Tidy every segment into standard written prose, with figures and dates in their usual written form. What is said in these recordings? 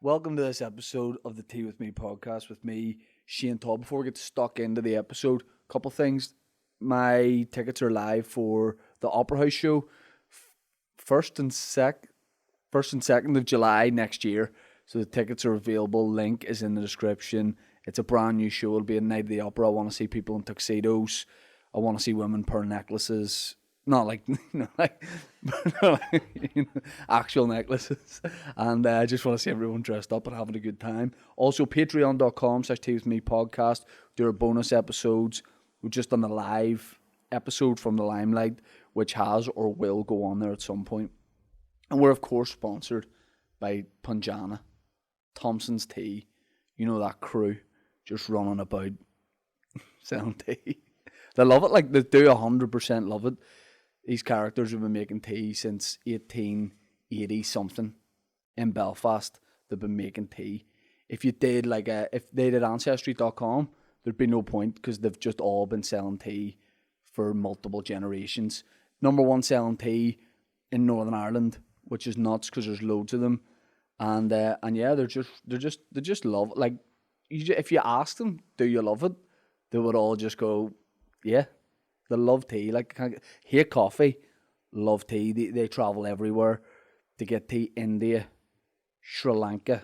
Welcome to this episode of the Tea with Me podcast with me, Shane Todd. Before we get stuck into the episode, a couple things. My tickets are live for the Opera House show, first and second of July next year. So the tickets are available. Link is in the description. It's a brand new show. It'll be a night of the opera. I want to see people in tuxedos. I want to see women pearl necklaces. Not like, actual necklaces. And I just want to see everyone dressed up and having a good time. Also, patreon.com/teawithmepodcast. There are bonus episodes. We've just done a live episode from the Limelight, which has or will go on there at some point. And we're, of course, sponsored by Punjana, Thompson's Tea. You know that crew just running about selling tea. They love it. Like, they do 100% love it. These characters have been making tea since 1880-something in Belfast. They've been making tea. If they did Ancestry.com, there'd be no point because they've just all been selling tea for multiple generations. Number one selling tea in Northern Ireland, which is nuts because there's loads of them. And yeah, they just love it. Like, if you ask them, do you love it? They would all just go, yeah. They love tea. Like, hate coffee, love tea. They travel everywhere to get tea. India, Sri Lanka,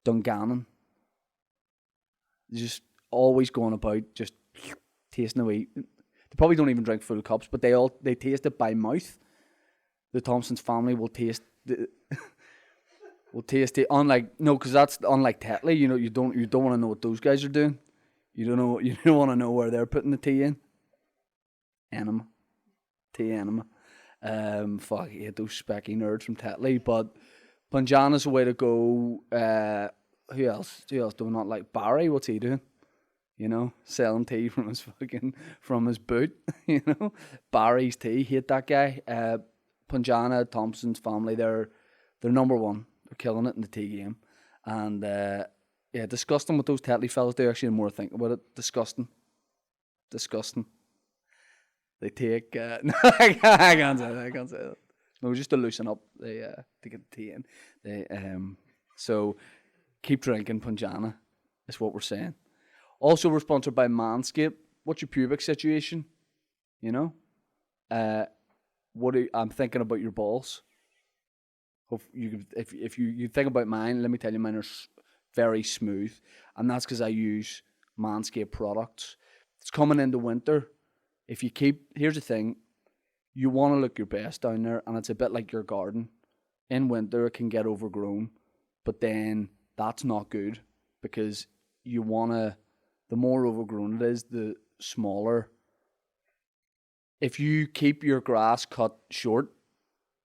Dungannon. They're just always going about, just tasting away. They probably don't even drink full cups, but they taste it by mouth. The Thompsons family will taste it. Because that's unlike Tetley. You know, you don't want to know what those guys are doing. You don't want to know where they're putting the tea in. Tea enema. Fuck, I hate those specky nerds from Tetley. But Punjana's a way to go. Who else do we not like? Barry, what's he doing? You know, selling tea from his boot. You know, Barry's tea. Hate that guy. Punjana, Thompson's family. They're number one. They're killing it in the tea game. And yeah, disgusting what those Tetley fellas do. Actually, the more I think about it, disgusting. They take no, I can't say that. No, just to loosen up. They to get the tea in. So keep drinking Punjana is what we're saying. Also, we're sponsored by Manscaped. What's your pubic situation? You know, I'm thinking about your balls. If you think about mine, let me tell you, mine are very smooth, and that's because I use Manscaped products. It's coming into winter. Here's the thing, you want to look your best down there, and it's a bit like your garden. In winter, it can get overgrown, but then that's not good because the more overgrown it is, the smaller. If you keep your grass cut short,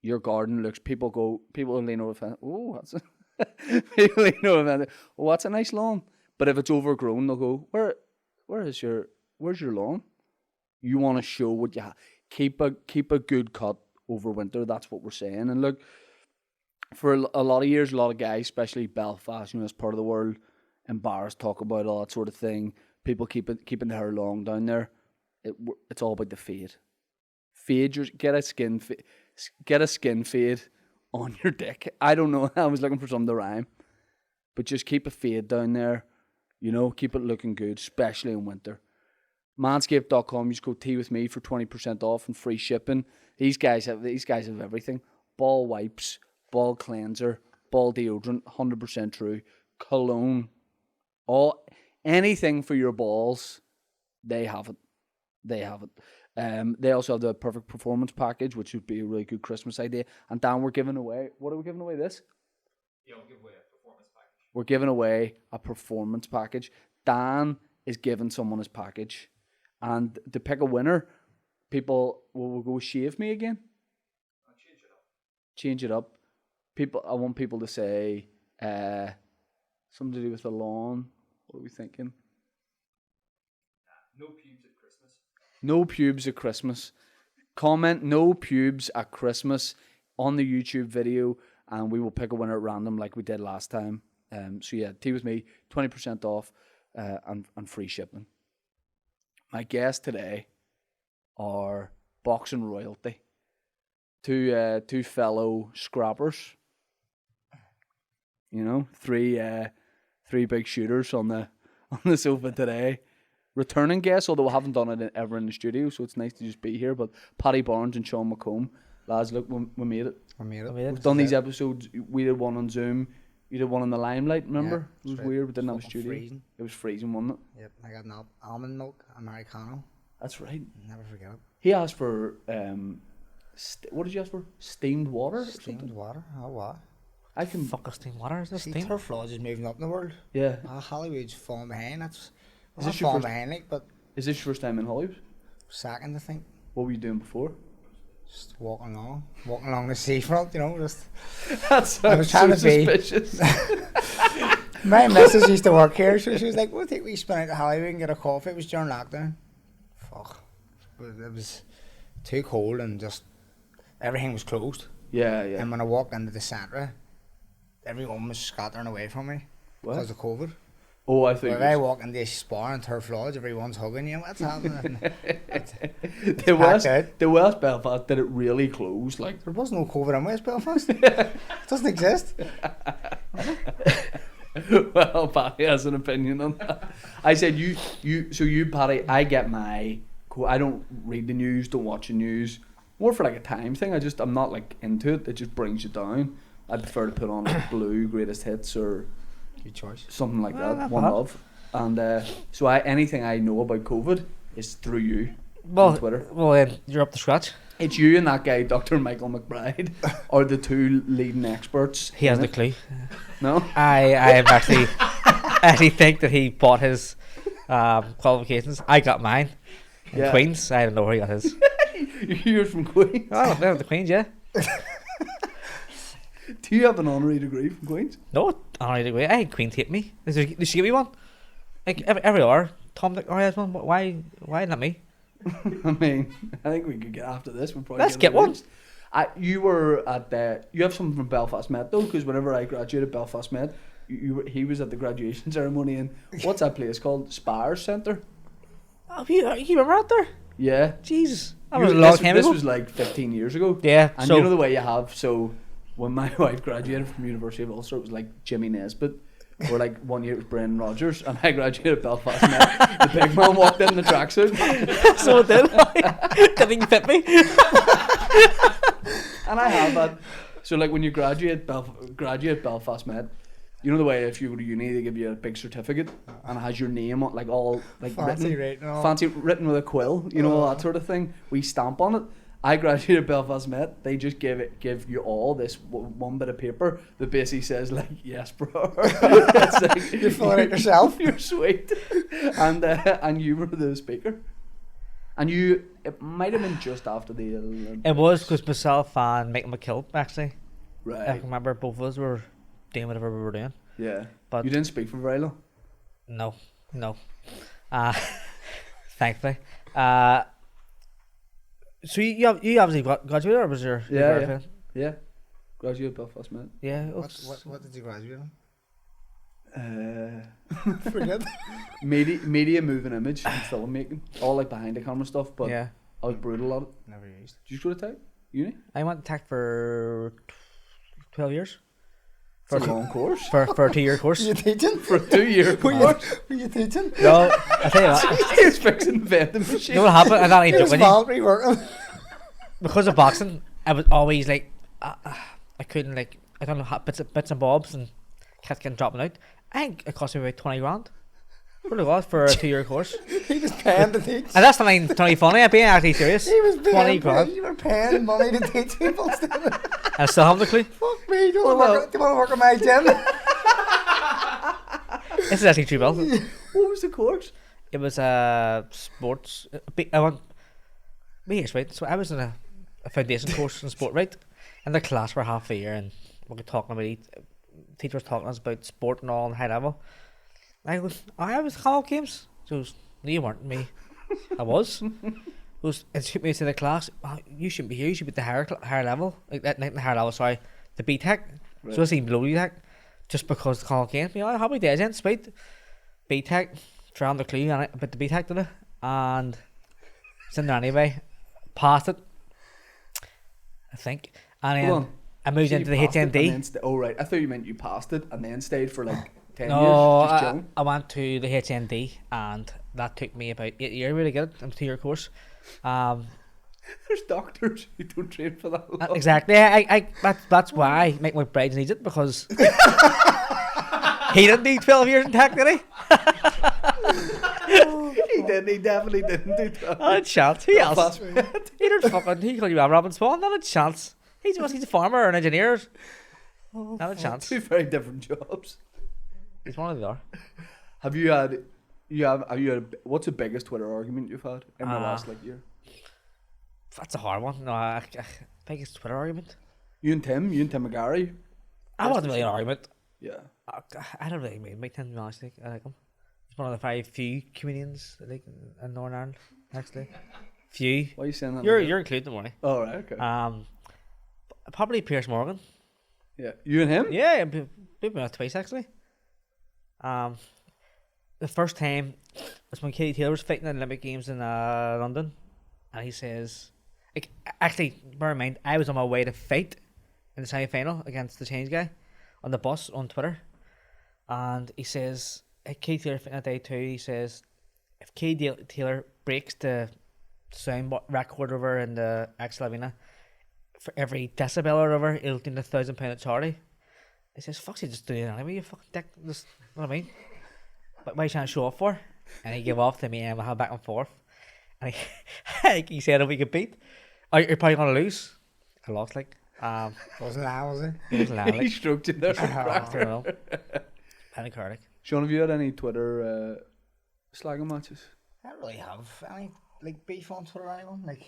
your garden looks, people lean over the fence, oh, that's people lean over the fence, oh, that's a nice lawn. But if it's overgrown, they'll go, where's your lawn? You want to show what you have. Keep a good cut over winter. That's what we're saying. And look, for a lot of years, a lot of guys, especially Belfast, you know, as part of the world, embarrassed, talk about all that sort of thing. People keeping their hair long down there. It's all about the fade. Get a skin fade on your dick. I don't know. I was looking for something to rhyme, but just keep a fade down there. You know, keep it looking good, especially in winter. Manscaped.com, use code teawithme for 20% off and free shipping. These guys have everything. Ball wipes, ball cleanser, ball deodorant, 100% true. Cologne, anything for your balls, they have it. They also have the perfect performance package, which would be a really good Christmas idea. And Dan, we're giving away, what are we giving away this? Yeah, we'll give away a performance package. We're giving away a performance package. Dan is giving someone his package. And to pick a winner, people will go shave me again. I'll change it up. Change it up. I want people to say something to do with the lawn. What are we thinking? No pubes at Christmas. No pubes at Christmas. Comment no pubes at Christmas on the YouTube video, and we will pick a winner at random like we did last time. So yeah, Tea with me, 20% off and free shipping. My guests today are boxing royalty. Two fellow scrappers. You know, three big shooters on the sofa today. Returning guests, although we haven't done it ever in the studio, so it's nice to just be here. But Paddy Barnes and Sean McComb, lads, look, we made it. We've done these episodes. We did one on Zoom. You did one on the Limelight, remember? Yeah, it was weird. We didn't have a studio. Freezing. It was freezing, wasn't it? Yep, I got an almond milk Americano. That's right. Never forget it. He asked for, what did you ask for? Steamed water? Steamed water? Oh, what? I can... Fuck a steam water, is this See, steam? turf lodge is moving up in the world. Yeah. Hollywood's falling behind. That's Is not this your falling first- behind, like, but Is this your first time in Hollywood? second, I think. What were you doing before? Just walking along the seafront, you know, just... That's I was trying to be- suspicious. My missus used to work here, so she was like, we'll take we spin out to Hollywood and get a coffee. It was during lockdown. Fuck. But it was too cold and just everything was closed. Yeah, yeah. And when I walked into the centre, everyone was scattering away from me because of COVID. Oh, I But think if I walk into a spa and turf lodge, everyone's hugging you. What's happening? the West Belfast, did it really close? Like, There was no COVID in West Belfast. It doesn't exist. well, Paddy has an opinion on that. I said you, Paddy. I get my. I don't read the news, don't watch the news. More for like a time thing. I'm not like into it. It just brings you down. I prefer to put on like Blue Greatest Hits or Good choice. something like Well, that. not One bad. Love. And so anything I know about COVID is through you Well, on Twitter. You're up to scratch. It's you and that guy, Dr. Michael McBride, are the two leading experts. He has in the it. clue. No? I am actually think that he bought his qualifications. I got mine. In Yeah. Queens, I don't know where he got his. You're from Queens. Oh, well, the Queens, yeah. Do you have an honorary degree from Queens? No, I don't agree. I think Queens hate me. Did she give me one? Like every hour, Tom, like, has one. Why not me? I mean, I think we could get after this. We'll probably Let's get one. You were at you have something from Belfast Met though, because whenever I graduated Belfast Met, he was at the graduation ceremony in what's that place called? Spires Centre. Oh, you remember out there? Yeah. Jesus, that You- was a long this, time this ago. was like 15 years ago. Yeah, And so you know the way you have, so when my wife graduated from University of Ulster, it was like Jimmy Nesbitt, or like 1 year it was Brendan Rodgers, and I graduated Belfast Met. The big man walked in the tracksuit, so it did. Didn't fit me. and I have that. So like when you graduate Belfast Met, you know the way if you go to uni they give you a big certificate and it has your name on, like all like Fancy written, writing all. fancy written with a quill, you know, all that sort of thing. We stamp on it. I graduated Belfast Met. They just give you all this one bit of paper that basically says like, yes, bro. It's like, You fill it out yourself. You're sweet, and you were the speaker, and it might have been just after the Olympics. It was because myself and Michael McKill actually. I Right. remember both of us were doing whatever we were doing. Yeah. But You didn't speak for very long. no. Thankfully. So you obviously graduated, or was your Yeah, graduate? Yeah. Graduate Belfast Met. Yeah. What did you graduate on? Uh, Forget. media, moving image, and filmmaking, all like behind the camera stuff. But Yeah. I was brutal at it. Never used. Did you go to tech uni? I went to tech for 12 years. For a long course. For a 2-year course. Were you teaching? For a 2-year course. Were you teaching? No, I tell you what. He was fixing the vending machine. You know what happened? I'm not even It was joking. You. voluntary working. Because of boxing, I was always like, I couldn't like, I don't know, bits and bobs and kept getting dropping out. I think it cost me about 20 grand. What it was for a 2-year course. He was paying to teach. And that's not even totally funny. I'm being actually serious. He was paying 20 grand. You were paying money to teach people. And I still haven't a clue. Fuck me. Do you want to work at my gym? This is actually true, Bill. What was the course? It was sports. I went. Wait, right. So I was in a foundation course in sport, right? And the class for half a year, and we were talking about teachers talking to us about sport and all on high level. I was Commonwealth Games. So it was, no, you weren't. Me, I was. And she took me to the class. Oh, you shouldn't be here. You should be at the higher level, like that, not the higher level. Sorry, the B Tech. Right. So it's even below B Tech, just because the Commonwealth Games. You know, happy days in spite. B Tech, found the clue on it about the B Tech today, and it's in there anyway. Passed it, I think. And Hold then on. I moved So into you the passed it and HND. then oh right, I thought you meant you passed it and then stayed for like 10 No, years. Just I, chilling. I went to the HND and that took me about 8 years really to get it. I'm 2 year course. There's doctors who don't train for that long. Exactly. That's why Mike McBride needs it because he didn't need 12 years in tech, did he? He didn't. He definitely didn't do that. Not a chance. Who else? Belfast. He didn't fucking. He called you Robin Swan. Not a chance. He's a farmer or an engineer. Not a chance. Two very different jobs. He's one of the other. Have you had? Have you had? What's the biggest Twitter argument you've had in the last like year? That's a hard one. No, I biggest Twitter argument. You and Tim McGarry. I wasn't really an argument. Yeah. I don't really mean Mike Tim, to be honest. I like him. He's one of the very few comedians I think in Northern Ireland. Actually, few. Why are you saying that? You're including them, only. Oh right. Okay. Probably Pierce Morgan. Yeah. You and him. Yeah, we've been out twice actually. The first time was when Katie Taylor was fighting at the Olympic Games in London, and he says, like, actually, bear in mind, I was on my way to fight in the semi-final against the Change guy on the bus on Twitter, and he says, Katie Taylor fighting that day too. He says, if Katie Taylor breaks the sound record over in the Axel Arena, for every decibel or whatever, it'll do £1,000 at charity. He says, fuck, you just do it anyway, you fucking dick. Just, you know what I mean? But what are you trying to show off for? And he gave off to me and we had back and forth. And he said if we could beat, you're probably going to lose. I lost, like. Wasn't that, was it? It was loud, He like. stroked you there. I don't know. Panic Cardic. Sean, have you had any Twitter slagging matches? I don't really have any like beef on Twitter or anyone. Like,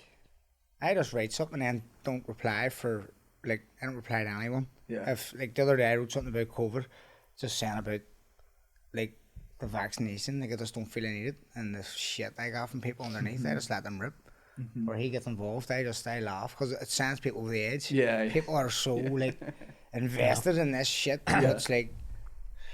I just write something and then don't reply for like I don't reply to anyone. Yeah. If like the other day I wrote something about COVID, just saying about like the vaccination, like I just don't feel I need it, and the shit I got from people underneath, I just let them rip. Or he gets involved, I laugh because it sends people over the edge. Yeah. People are so like invested in this shit. It's like,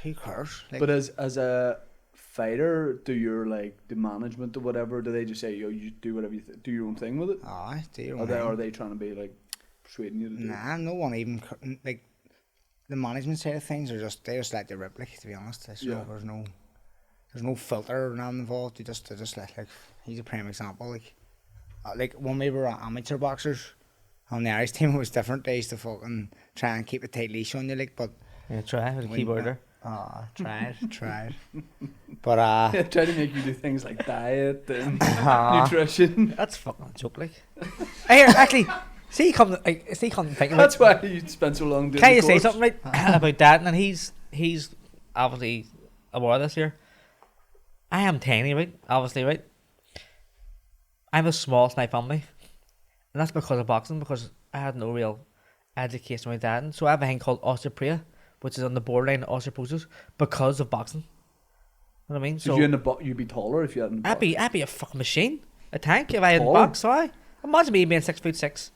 who cares? Like, But as a fighter, do your like the management or whatever, do they just say, yo, you do whatever you do your own thing with it? aye, do your Or own they thing. are they trying to be like persuading you to do it? Nah, no one even like the management side of things are just they just let you rip. Like, to be honest, so Yeah. there's no filter or nothing involved. They just let, like, he's a prime example. Like when we were amateur boxers on the Irish team, it was different. They used to fucking try and keep a tight leash on you, like, but Yeah, try with a keyboard there. tried. But Try to make you do things like diet and Ah. nutrition. That's fucking a joke, like. Here, actually, see, come thinking about. That's why you spent so long doing Can the you say course. something right about that? And he's obviously aware of this year. I am tiny, right? Obviously, right? I'm a small snipe family, and that's because of boxing. Because I had no real education with that, and so I have a thing called osteopenia, which is on the borderline of osteoporosis because of boxing. You know what I mean? So if you're in the you'd be taller if you hadn't. I'd be a fucking machine, a tank if I hadn't Tall? boxed. So I imagine me being 6'6".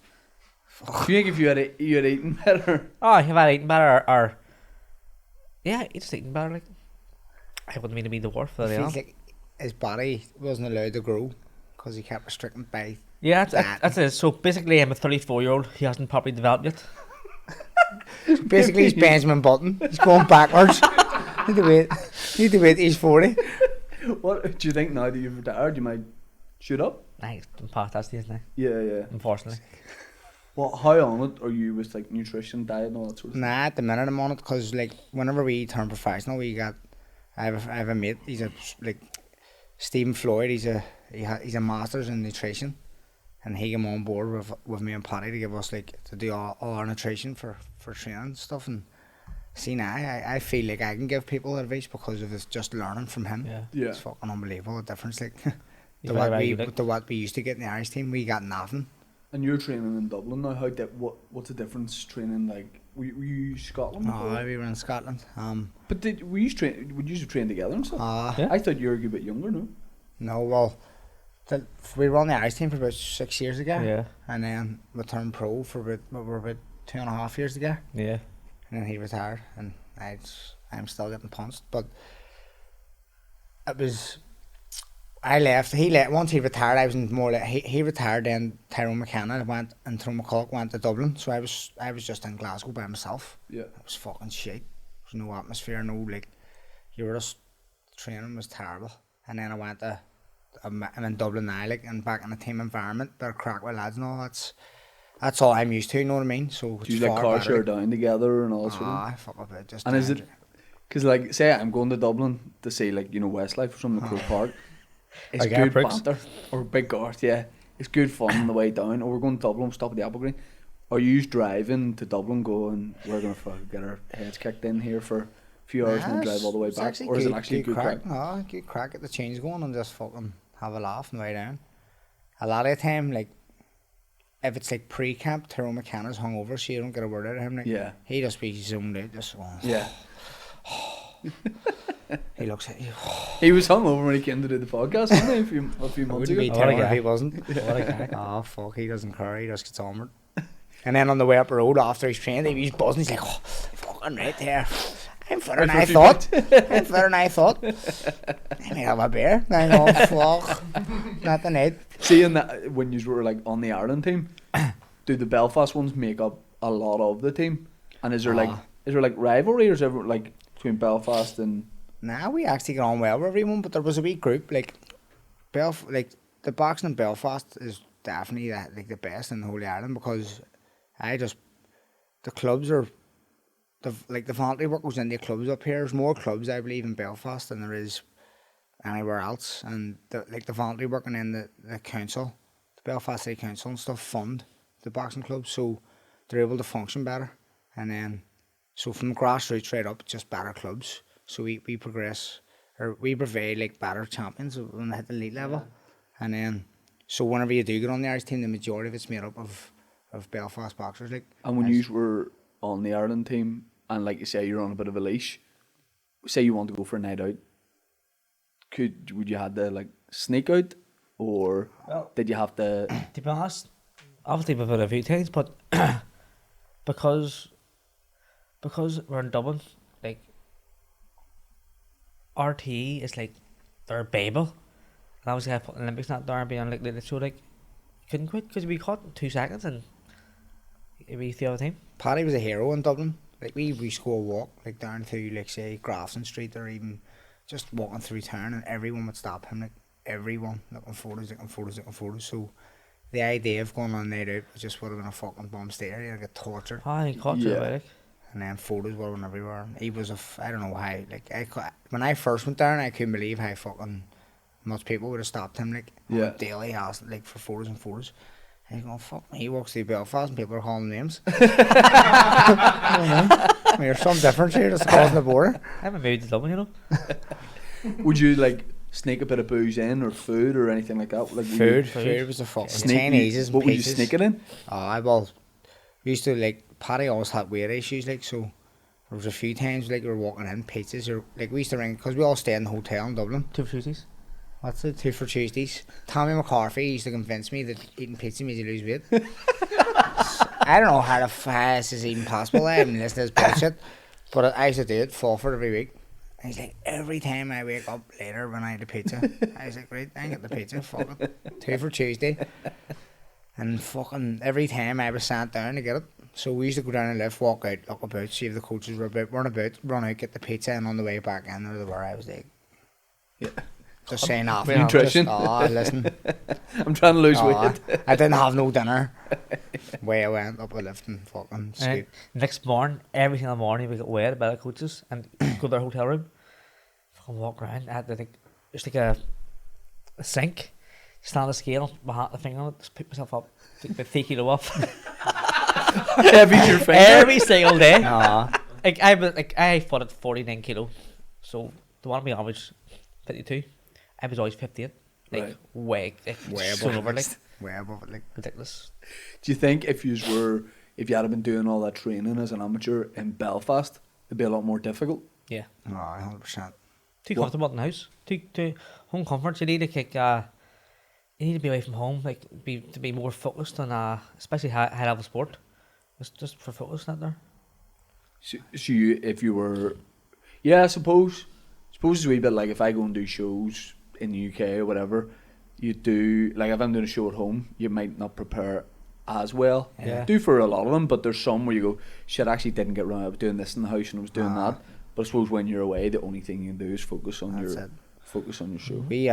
Do you think if you had eaten better? Oh, if I'd eaten better, or yeah, just eaten better. Like, I wouldn't mean to be the dwarf that I am. feels like his body wasn't allowed to grow because he kept restricting by. Yeah, that's it. So basically, I'm a 34-year-old. He hasn't properly developed yet. Basically, he's Benjamin Button. He's going backwards. Need to wait. He's 40. What do you think now that you've retired? You might shoot up. I'm past that stage now, Yeah. unfortunately. Well, how on it are you with like nutrition, diet, and all that sort of Nah, at the minute I'm on it because like whenever we turn professional, I have a mate. He's like Stephen Floyd. He's a master's in nutrition, and he came on board with me and Paddy to give us like to do all our nutrition for training and stuff. And see now, I feel like I can give people advice because of this just learning from him. Yeah. Yeah. It's fucking unbelievable the difference. Like You're very good, like. to what we used to get in the Irish team, we got nothing. And you're training in Dublin now. What's the difference training like? Were you Scotland? before? Oh, we were in Scotland. But would you train together and stuff? Yeah. I thought you were a bit younger, no? No, well, we were on the Irish team for about 6 years ago. Yeah. And then we turned pro for about 2.5 years ago. Yeah. And then he retired, and I'm still getting punched. But it was I left. He left once he retired. I was in more like he retired. Then Tyrone McKenna went, and Tyrone McCulloch went to Dublin. So I was just in Glasgow by myself. Yeah. It was fucking shit. There was no atmosphere, no like. You were just training was terrible. And then I went to. I'm in Dublin now, like, and back in a team environment. They're crack with lads and all. That's all I'm used to. You know what I mean? So Do you like car share down together and all that sort of? I fuck up it. Just And is it? Because like, say I'm going to Dublin to see like Westlife or something, Croke Park. It's Like good Airpricks? banter or Big Garth, yeah. It's good fun on the way down. Or we're going to Dublin, we'll stop at the Apple Green. Are you driving to Dublin, going, we're gonna fucking get our heads kicked in here for a few hours and then drive all the way it's back, actually or is it actually good crack? No, good crack. Get the change going and just fucking have a laugh on the way down. A lot of the time, like, if it's like pre-camp, Tyrone McKenna's hungover, so you don't get a word out of him. Like, Yeah. he just be zoomed out, just going. Yeah. He looks at you. He was hungover when he came to do the podcast, wasn't he, a few months Wouldn't ago? be What a Tyrone if guy. he wasn't. What a guy. Oh fuck, he doesn't care. He just gets armoured. And then on the way up the road after he's trained, he's buzzing. He's like, oh, fucking right there. I'm fitter than I thought. I'm fitter than I thought. I may have a beer. I know, fuck. Not the night. Seeing that when you were like on the Ireland team, do the Belfast ones make up a lot of the team? And is there like rivalry, or is everyone like between Belfast and? Nah, we actually get on well with everyone, but there was a wee group like the boxing in Belfast is definitely the best in the whole of Ireland, because the clubs are the voluntary work goes into the clubs up here. There's more clubs, I believe, in Belfast than there is anywhere else, and the voluntary work, and then the council, the Belfast City Council and stuff fund the boxing clubs, so they're able to function better, and then so from grassroots right up, just better clubs. So we progress, or we provide like better champions when they hit the elite level, and then so whenever you do get on the Irish team, the majority of it's made up of Belfast boxers. Like, And when you were on the Ireland team, and like you say, you're on a bit of a leash, say you want to go for a night out, would you have to like sneak out, or did you have to? To be honest, obviously we've had a few times, but because we're in Dublin, like, RT is like their Bible. And obviously I put Olympics not there and being like the show, like, couldn't quit because we caught in 2 seconds and we the other time. Paddy was a hero in Dublin. Like we used to go a walk like down through like say Grafton Street, or even just walking through town, and everyone would stop him. Like everyone looking photos. So the idea of going on a night out was just would have been a fucking bomb stare. You'd get tortured. Oh, he caught you about it. And then photos were everywhere. He was I don't know how. Like when I first went down, I couldn't believe how fucking much people would have stopped him. Like on a daily house, like for photos and photos. And he's going, fuck me. He walks through Belfast and people are calling him names. I mean, there's some difference here. Just crossing the border. I haven't moved to Dublin, you know. Would you like sneak a bit of booze in, or food, or anything like that? Like Food was a fucking Chinese and What would you pizzas. sneak it in? We used to like Paddy always had weight issues, like, so there was a few times like we were walking in pizzas, or like we used to ring because we all stayed in the hotel in Dublin. 2 for Tuesdays. What's it? 2 for Tuesdays. Tommy McCarthy used to convince me that eating pizza made you lose weight. I don't know how this is even possible. I haven't listened to this bullshit, but I used to do it, fall for it every week. And he's like, every time I wake up later when I had a pizza, I was like, right, I get the pizza, fuck it. 2 for Tuesday. And fucking every time I was sat down to get it. So we used to go down and lift, walk out, look about, see if the coaches were about, run out, get the pizza, and on the way back in, there they were. I was like, just saying off. Nutrition. Listen. I'm trying to lose weight. I didn't have no dinner. Way I went up a lift and fucking scoot. Next morning, every single morning we got weighed by the coaches and go to their hotel room. Fucking walk around. I had to think, just like a sink, stand on the scale, behind the finger on it, just pick myself up, take the 3 kilo off. Heavy's your finger. Every single day. Nah. I fought at 49 kilo, so the one me average 52. I was always 58. Like, Right. way above over, like, Way above it, like. ridiculous. Do you think if you had been doing all that training as an amateur in Belfast, it'd be a lot more difficult? Yeah. No, 100%. Too comfortable in the house. Too home comfort. You need to kick. You need to be away from home, like to be more focused on especially high level sport. It's just for focus, not there. So you, if you were, yeah, I suppose it's a wee bit like if I go and do shows in the UK or whatever, you do, like if I'm doing a show at home, you might not prepare as well. Yeah. Do for a lot of them, but there's some where you go, shit, I actually didn't get around. I was doing this in the house and I was doing that. But I suppose when you're away, the only thing you can do is focus on That's your it. focus on your show. We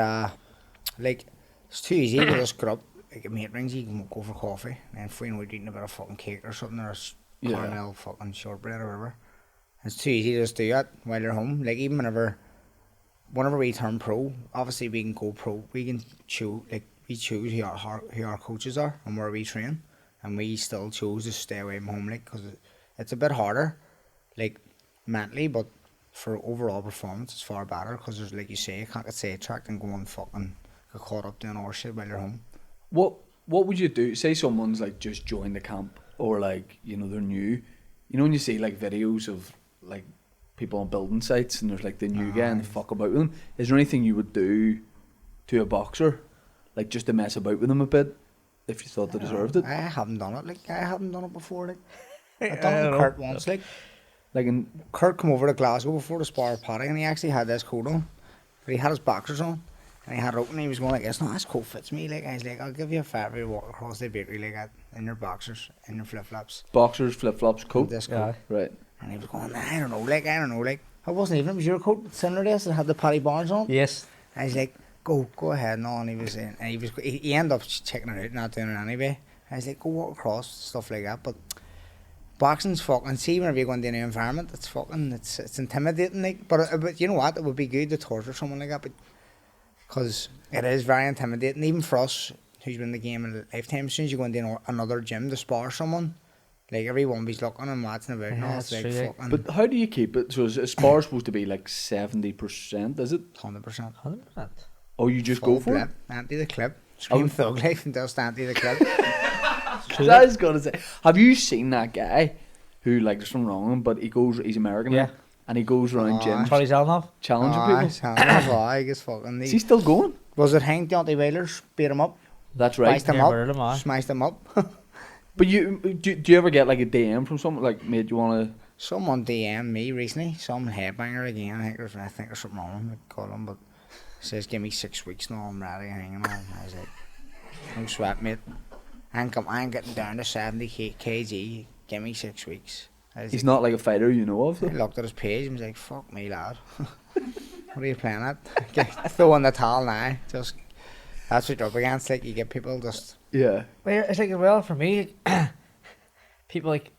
like it's too easy to just get up. Like a mate rings, you can go for coffee, and then if we know we're eating a bit of fucking cake or something, or Yeah. caramel fucking shortbread or whatever. It's too easy to just do that while you're home. Like even whenever we turn pro, obviously we can go pro. We can choose we choose who our coaches are and where we train, and we still choose to stay away from home, like because it's a bit harder, like mentally, but for overall performance, it's far better because there's like you say, you can't get sidetracked and go and fucking get caught up doing our shit while you're home. What would you do? Say someone's like just joined the camp, or like they're new. You know when you see like videos of like people on building sites and there's like the new guy and they fuck about with them. Is there anything you would do to a boxer, like just to mess about with them a bit, if you thought they deserved it? I haven't done it. Like I haven't done it before. Like I've done it with Kurt once. Like in Kurt come over to Glasgow before to spar with Paddy, and he actually had this coat on, but he had his boxers on. And he had it open, and he was going like, "It's not this coat fits me." Like I was like, "I'll give you a fat if you walk across the bakery like that in your boxers, in your flip flops, boxers, flip flops, coat. this coat." Right. And he was going, "I don't know, like I wasn't even. It was your coat similar to this that had the Paddy Barnes on." Yes. I was like, "Go ahead," and all. And he was in, and he ended up checking it out, not doing it anyway. I was like, "Go walk across, stuff like that." But boxing's fucking. See, whenever you go into a new environment, it's fucking. It's intimidating. Like, but you know what? It would be good to torture someone like that, but. Because it is very intimidating, even for us who's been in the game in a lifetime. As soon as you go into another gym to spar someone, like everyone be looking and watching about, and all, it's like fucking. But how do you keep it? So is spar supposed to be like 70%? Is it 100%. 100%. Oh, you just go for it? Anti the clip. Scream thug life and just anti the clip. I was gonna say, have you seen that guy who, like, there's something wrong with him, but he's American, Yeah. and he goes around gyms Charlie Zelnov. challenging people. I guess fucking. Is he still going? Was it Hank Deontay Whalers beat him up? That's right. Spiced him Yeah, murdered him, aye. up. Smashed him up. But do you ever get like a DM from someone like, mate, you wanna? Someone DM'd me recently, some headbanger again. I think there's something wrong with him, like, call him, but says give me 6 weeks now, I'm ready, hanging on. I was like, no sweat, mate. I ain't getting down to 70 kg. Give me 6 weeks. He's not like a fighter you know of. I looked at his page and was like, fuck me, lad. What are you playing at? Throw in the towel now. Just that's what you're up against. Like you get people just. Yeah. Well, it's like, well, for me, people like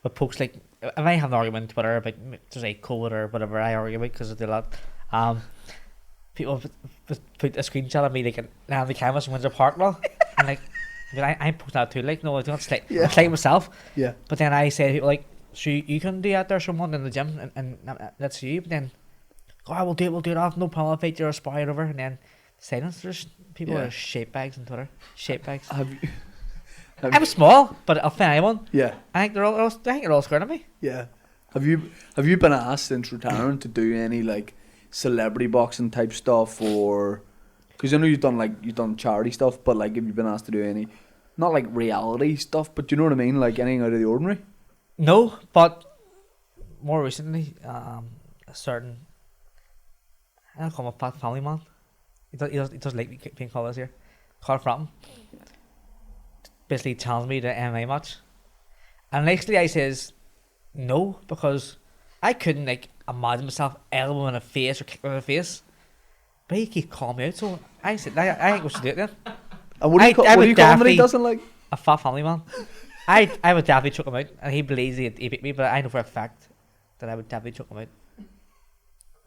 would post like, if I have an argument on Twitter about just like code or whatever I argue about because I do that, people put a screenshot of me like on the canvas in Windsor Park now, and like, I post that too. Like, no, I don't like, Yeah. it's like myself. Yeah. But then I say to people like, so you can do that there, someone in the gym, and that's you. But then, oh, we'll do it off, no problem. I'll fight you or spar it over, and then silence. There's people Yeah. are shape bags on Twitter. Shape bags. Have you? I'm small, but I'll find anyone. Yeah. I think they're all scared of me. Yeah. Have you been asked since retiring to do any like celebrity boxing type stuff, or because I know you've done charity stuff, but like have you been asked to do any, not like reality stuff, but do you know what I mean, like anything out of the ordinary? No, but more recently, a certain, I'll call him a fat family man. He does like me being called this here. Carl Frampton basically challenged me to an MMA match, and initially I says no because I couldn't like imagine myself elbowing in the face or kicking in the face, but he keep calling me out. So I said I think we should do it then. And what do you call him when he doesn't like? A fat family man. I would definitely choke him out, and he believes he beat me, but I know for a fact that I would definitely choke him out.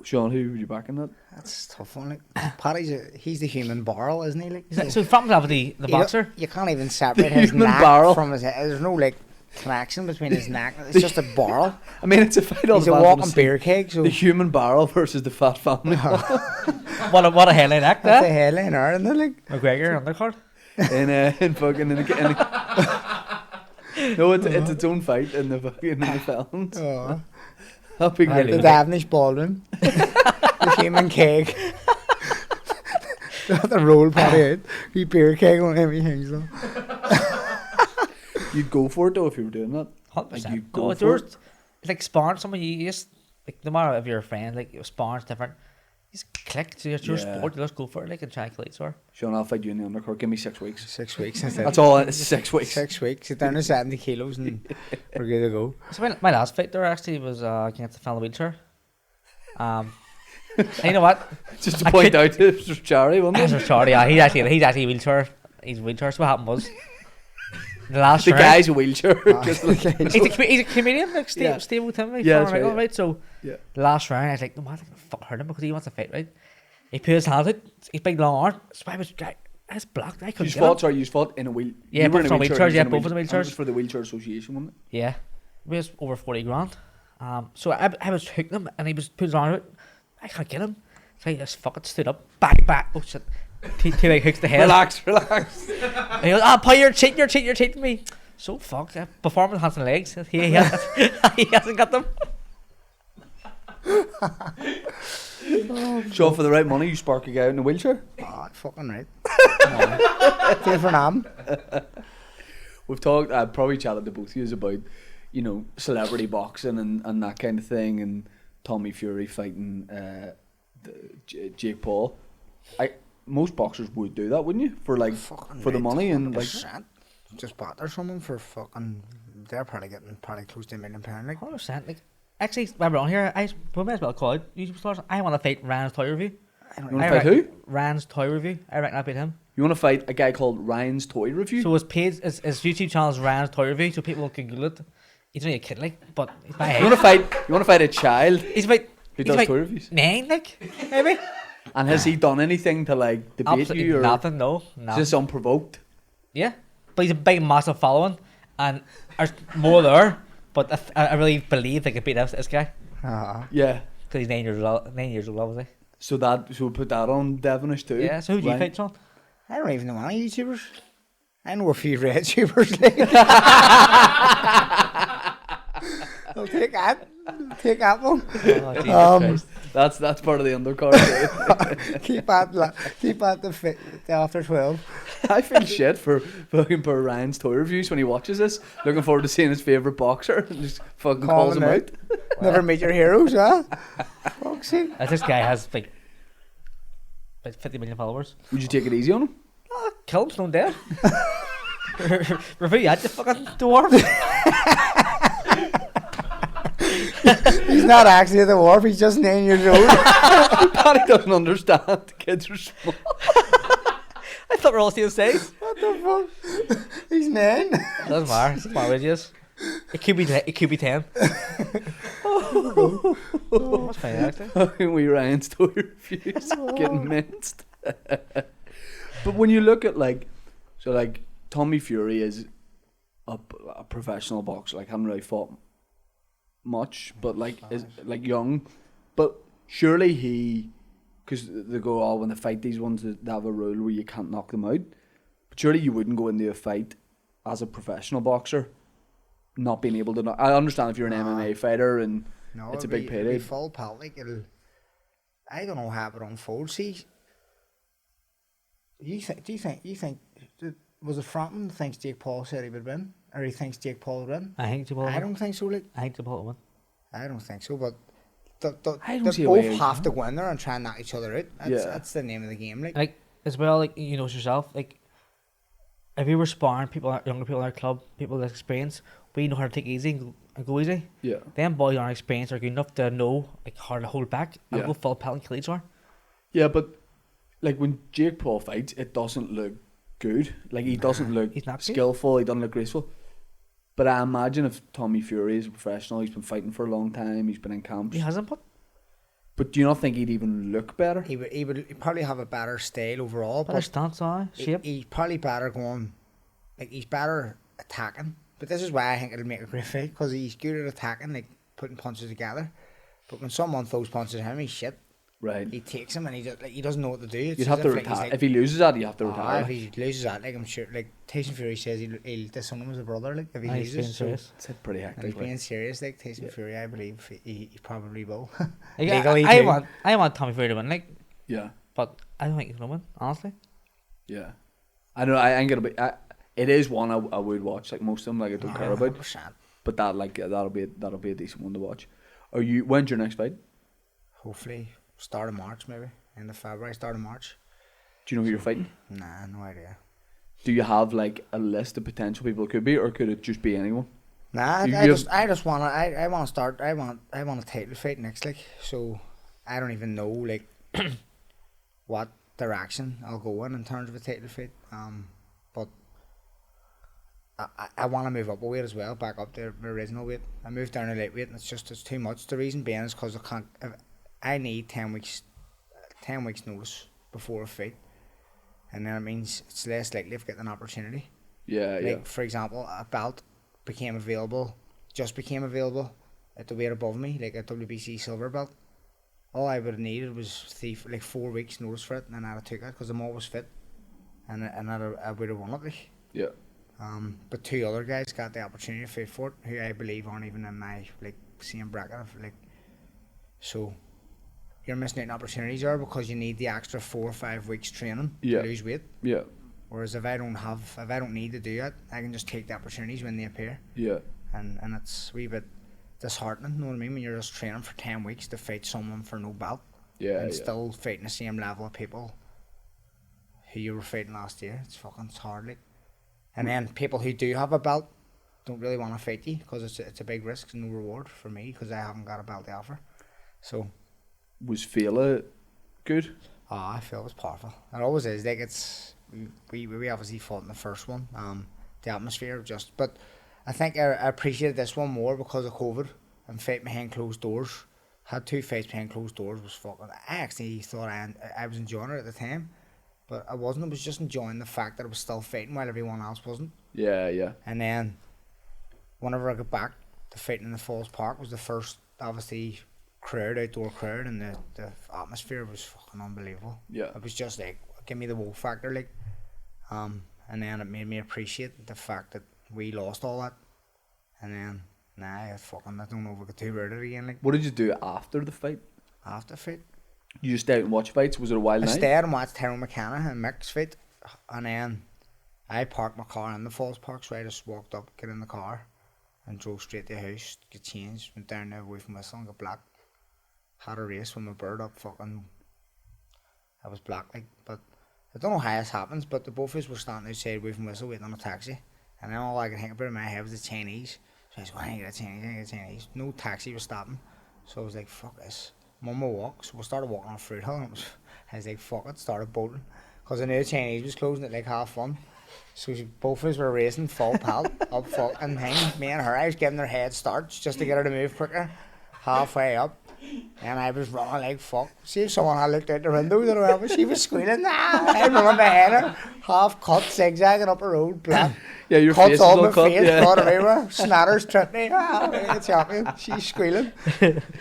Sean, who would you back in that? That's a tough one. Like Paddy's he's the human barrel, isn't he? Like So Frampton's obviously the boxer. You can't even separate his human neck barrel. from his head. There's no like connection between his neck. It's just a barrel. I mean, it's a fight all He's the a fans walking wanna see. beer keg. So The human barrel versus the fat family. What a headline act, that's a eh? headline, isn't it? Like McGregor undercard. in fucking in no, it's its own fight in the films. That'd be great. the Davnish Baldwin, the human keg. The roll Paddy out. The beer keg on everything. So. You'd go for it though if you were doing that. 100%. Like you go No, for it's like sparring someone. You just like no matter if you're a friend, like sparring's different. Just click. So it's your Yeah. sport. Let's go for it. Like and try and kill each other. Sean, I'll fight you in the undercard. Give me 6 weeks. 6 weeks. That's all. It's 6 weeks. 6 weeks. Sit down to 70 kilos and we're good to go. So my last fight there actually was against the fellow wheelchair. And you know what? Just to point out, it was Charlie, wasn't it? Sorry, yeah, he's actually a wheelchair. He's a wheelchair. So what happened was the last The round. guy's a wheelchair. Just like, He's a comedian, like Yeah. Steve with him. Yeah, that's right, Right. So yeah. the last round, I was like, no man, I can fuck hurt him because he wants to fight, right? He put his hands out, his big long arm. So I was blocked. I couldn't get him. You fought in a wheel. Yeah, you were both in a on wheelchair, wheelchairs, he was yeah, in a both of them wheelchair. And it wheelchairs. was for the Wheelchair Association, wasn't it? Yeah, it was over 40 grand. So I was hooking him, and he was put his arm out. I can't get him. So I just fucking stood up, back. Oh shit! Two big hooks to the head. Relax. And he goes, Paul, you're cheating me. So fuck, performance hands and legs. He hasn't got them. So for the right money, you spark a guy in a wheelchair. Oh, fucking right. Different arm. We've talked. I've probably chatted to both of you about, celebrity boxing and that kind of thing, and Tommy Fury fighting Jake Paul. Most boxers would do that, wouldn't you? For like Fucking for the right, money and like. 100%. Just batter someone for fucking. They're probably getting close to £1 million. Like, 100%. Like, actually, while we're on here, we may as well call it YouTube stars. I want to fight Ryan's Toy Review. You want to fight who? Ryan's Toy Review. I reckon I'll beat him. You want to fight a guy called Ryan's Toy Review? So his page, his YouTube channel is Ryan's Toy Review, so people can Google it. He's only a kid, like, but he's my You want to fight a child He's about who does toy reviews? 9, like, maybe. And has he done anything to like debate Absolutely you or nothing. No, no. just unprovoked? Yeah, but he's a big, massive following, and there's more there. But I really believe they could beat this guy Yeah. because he's 9 years old. 9 years old, obviously. So we put that on Devonish too. Yeah. So who do you Ryan? fight, Sean? I don't even know any YouTubers. I know a few red tubers. Like. I'll take that. Take that one. Oh, Jesus Christ. That's part of the undercard. keep at the after 12. I feel shit for Ryan's toy reviews when he watches this. Looking forward to seeing his favourite boxer and just fucking calls him out. Never meet your heroes, huh? Fuck's sake. This guy has like 50 million followers. Would you take it easy on him? Kill him, stone dead. Review that, you fucking dwarf. He's not actually at the wharf, he's just 9 years old. Paddy doesn't understand. The kids are small. I thought we were all seeing the same. What the fuck? He's 9. Doesn't matter. It's my wages. It could be 10. That's fine, actually. We Ryan's toy reviews getting minced. But when you look at like Tommy Fury is a professional boxer. Like, hadn't really fought much, but is like young. But surely because they go, when they fight these ones, they have a rule where you can't knock them out. But surely you wouldn't go into a fight as a professional boxer not being able to knock. I understand if you're an MMA fighter and it's a big payday. Full pal, like I don't know how it unfolds. See, do you think was it Frampton thinks Jake Paul said he would win, or he thinks Jake Paul would win? I think Jake Paul. I don't think so. Like, I think Jake Paul will win. I don't think so, but I don't they see a way both out. have to go in there and try and knock each other out. That's the name of the game. Like as well, like you know yourself, like if we were sparring younger people in our club, people with experience, we know how to take it easy and go easy. Yeah. Them boys aren't experienced are good enough to know like how to hold back and go full pelt and kill each other. Yeah, but like when Jake Paul fights, it doesn't look good. Like he doesn't look he's not skillful. He doesn't look graceful. But I imagine if Tommy Fury is a professional, he's been fighting for a long time. He's been in camps. He hasn't, But do you not think he'd even look better? He would probably have a better style overall. better But stance, shape. he's probably better going, like he's better attacking. But this is why I think it'll make a great fight, because he's good at attacking, like putting punches together. But when someone throws punches at him, he's shit. Right. He takes him and he doesn't know what to do. It's You'd as have to if, like, he's retire. like, If he loses that, you have to retire. if he loses that, like I'm sure, like Tyson Fury says he'll disown him as a brother. Like if he He's being loses, so, serious. It's pretty and hectic. he's Like. being serious. Like Tyson Fury, I believe he probably will. Like, Legally I too. want Tommy Fury to win, like, Yeah. but I don't think he's gonna win, honestly. Yeah. I know. I ain't gonna be. It is one I would watch. Like most of them, like I don't care about. 100%. But that'll be a decent one to watch. When's your next fight? Hopefully start of March maybe, end of February, start of March. Do you know who you're fighting? Nah, no idea. Do you have like a list of potential people it could be, or could it just be anyone? Nah, I just wanna start. I want a title fight next, like, so I don't even know like what direction I'll go in terms of a title fight. But I want to move up a weight as well, back up to my original weight. I moved down to lightweight, and it's too much. The reason being is because I need 10 weeks notice before a fight, and then it means it's less likely of getting an opportunity. Yeah, Like for example, a belt became available at the weight above me, like a WBC silver belt. All I would have needed was 4 weeks notice for it, and then I'd have took it because I'm always fit, and I would have won it. Like. Yeah. But 2 other guys got the opportunity to fight for it, who I believe aren't even in my like same bracket of like. So you're missing out on opportunities there because you need the extra 4 or 5 weeks training to lose weight. Yeah. Whereas if I don't need to do it, I can just take the opportunities when they appear. Yeah. And it's a wee bit disheartening, you know what I mean? When you're just training for 10 weeks to fight someone for no belt. Yeah. And still fighting the same level of people who you were fighting last year. It's hard, like. And then people who do have a belt don't really want to fight you because it's a big risk and no reward for me because I haven't got a belt to offer. So. Was Fela good? I feel it was powerful. It always is. Like we obviously fought in the first one. The atmosphere but I think I appreciated this one more because of COVID and fight behind closed doors. Had 2 fights behind closed doors was fucking. I actually thought I was enjoying it at the time, but I wasn't. I was just enjoying the fact that I was still fighting while everyone else wasn't. Yeah. And then whenever I got back, the fighting in the Falls Park was the first, obviously, outdoor crowd, and the atmosphere was fucking unbelievable. Yeah. It was just like, give me the wow factor, like. And then it made me appreciate the fact that we lost all that. And then, I don't know if we could do about it again, like. What did you do after the fight? After the fight? You just stayed out and watched fights? Was it a wild night? I stayed and watched Tyrone McKenna and Mick's fight, and then I parked my car in the Falls Park, so I just walked up, get in the car, and drove straight to the house, get changed, went down there away from Whistle and got black. Had a race with my bird up, I was black, like, but I don't know how this happens, but the both of us were standing outside away from Whistle waiting on a taxi, and then all I could think about in my head was the Chinese. So I was going, I get a Chinese. No taxi was stopping, so I was like, fuck this. I'm on my walk, so we started walking on Fruit Hill, and I was like, fuck it, started bolting, because I knew the Chinese was closing at like 1:30. So both of us were racing full pelt up fucking thing. Me and her, I was giving her head starts just to get her to move quicker. Halfway up, and I was running like fuck. See if someone had looked out the window or whatever, she was squealing. I running behind her, half cut, zigzagging up a road, black. Yeah, your cuts face on is my all cut, face, yeah. blood everywhere. Snatters tripped me. It's happening. She's squealing.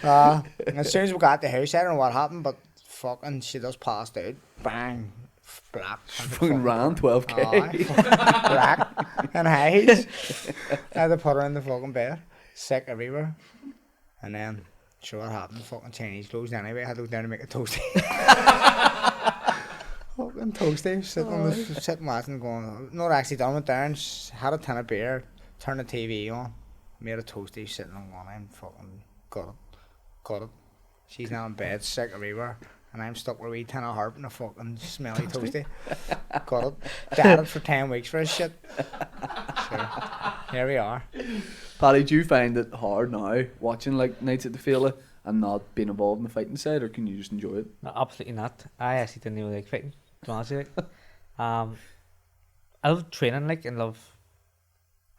As soon as we got to the house, I don't know what happened, but fucking she just passed out. Bang. Black. Fucking ran 12k. Black and highs. I had to put her in the fucking bed. Sick everywhere. And then, sure what happened? Fucking Chinese closed anyway. I had to go down and make a toasty. Fucking toasty. Sitting watching going. Not actually done with down. Had a tin of beer. Turned the TV on. Made a toasty sitting on one end. Fucking got it. She's now in bed, sick everywhere. And I'm stuck with a wee tin of harp and a fucking smelly toasty. Got it. Dated for 10 weeks for this shit. So, here we are. Paddy, do you find it hard now watching like Nights at the Fela and not being involved in the fighting side, or can you just enjoy it? No, absolutely not. I actually didn't even like fighting, to be honest with you. I love training, like, and I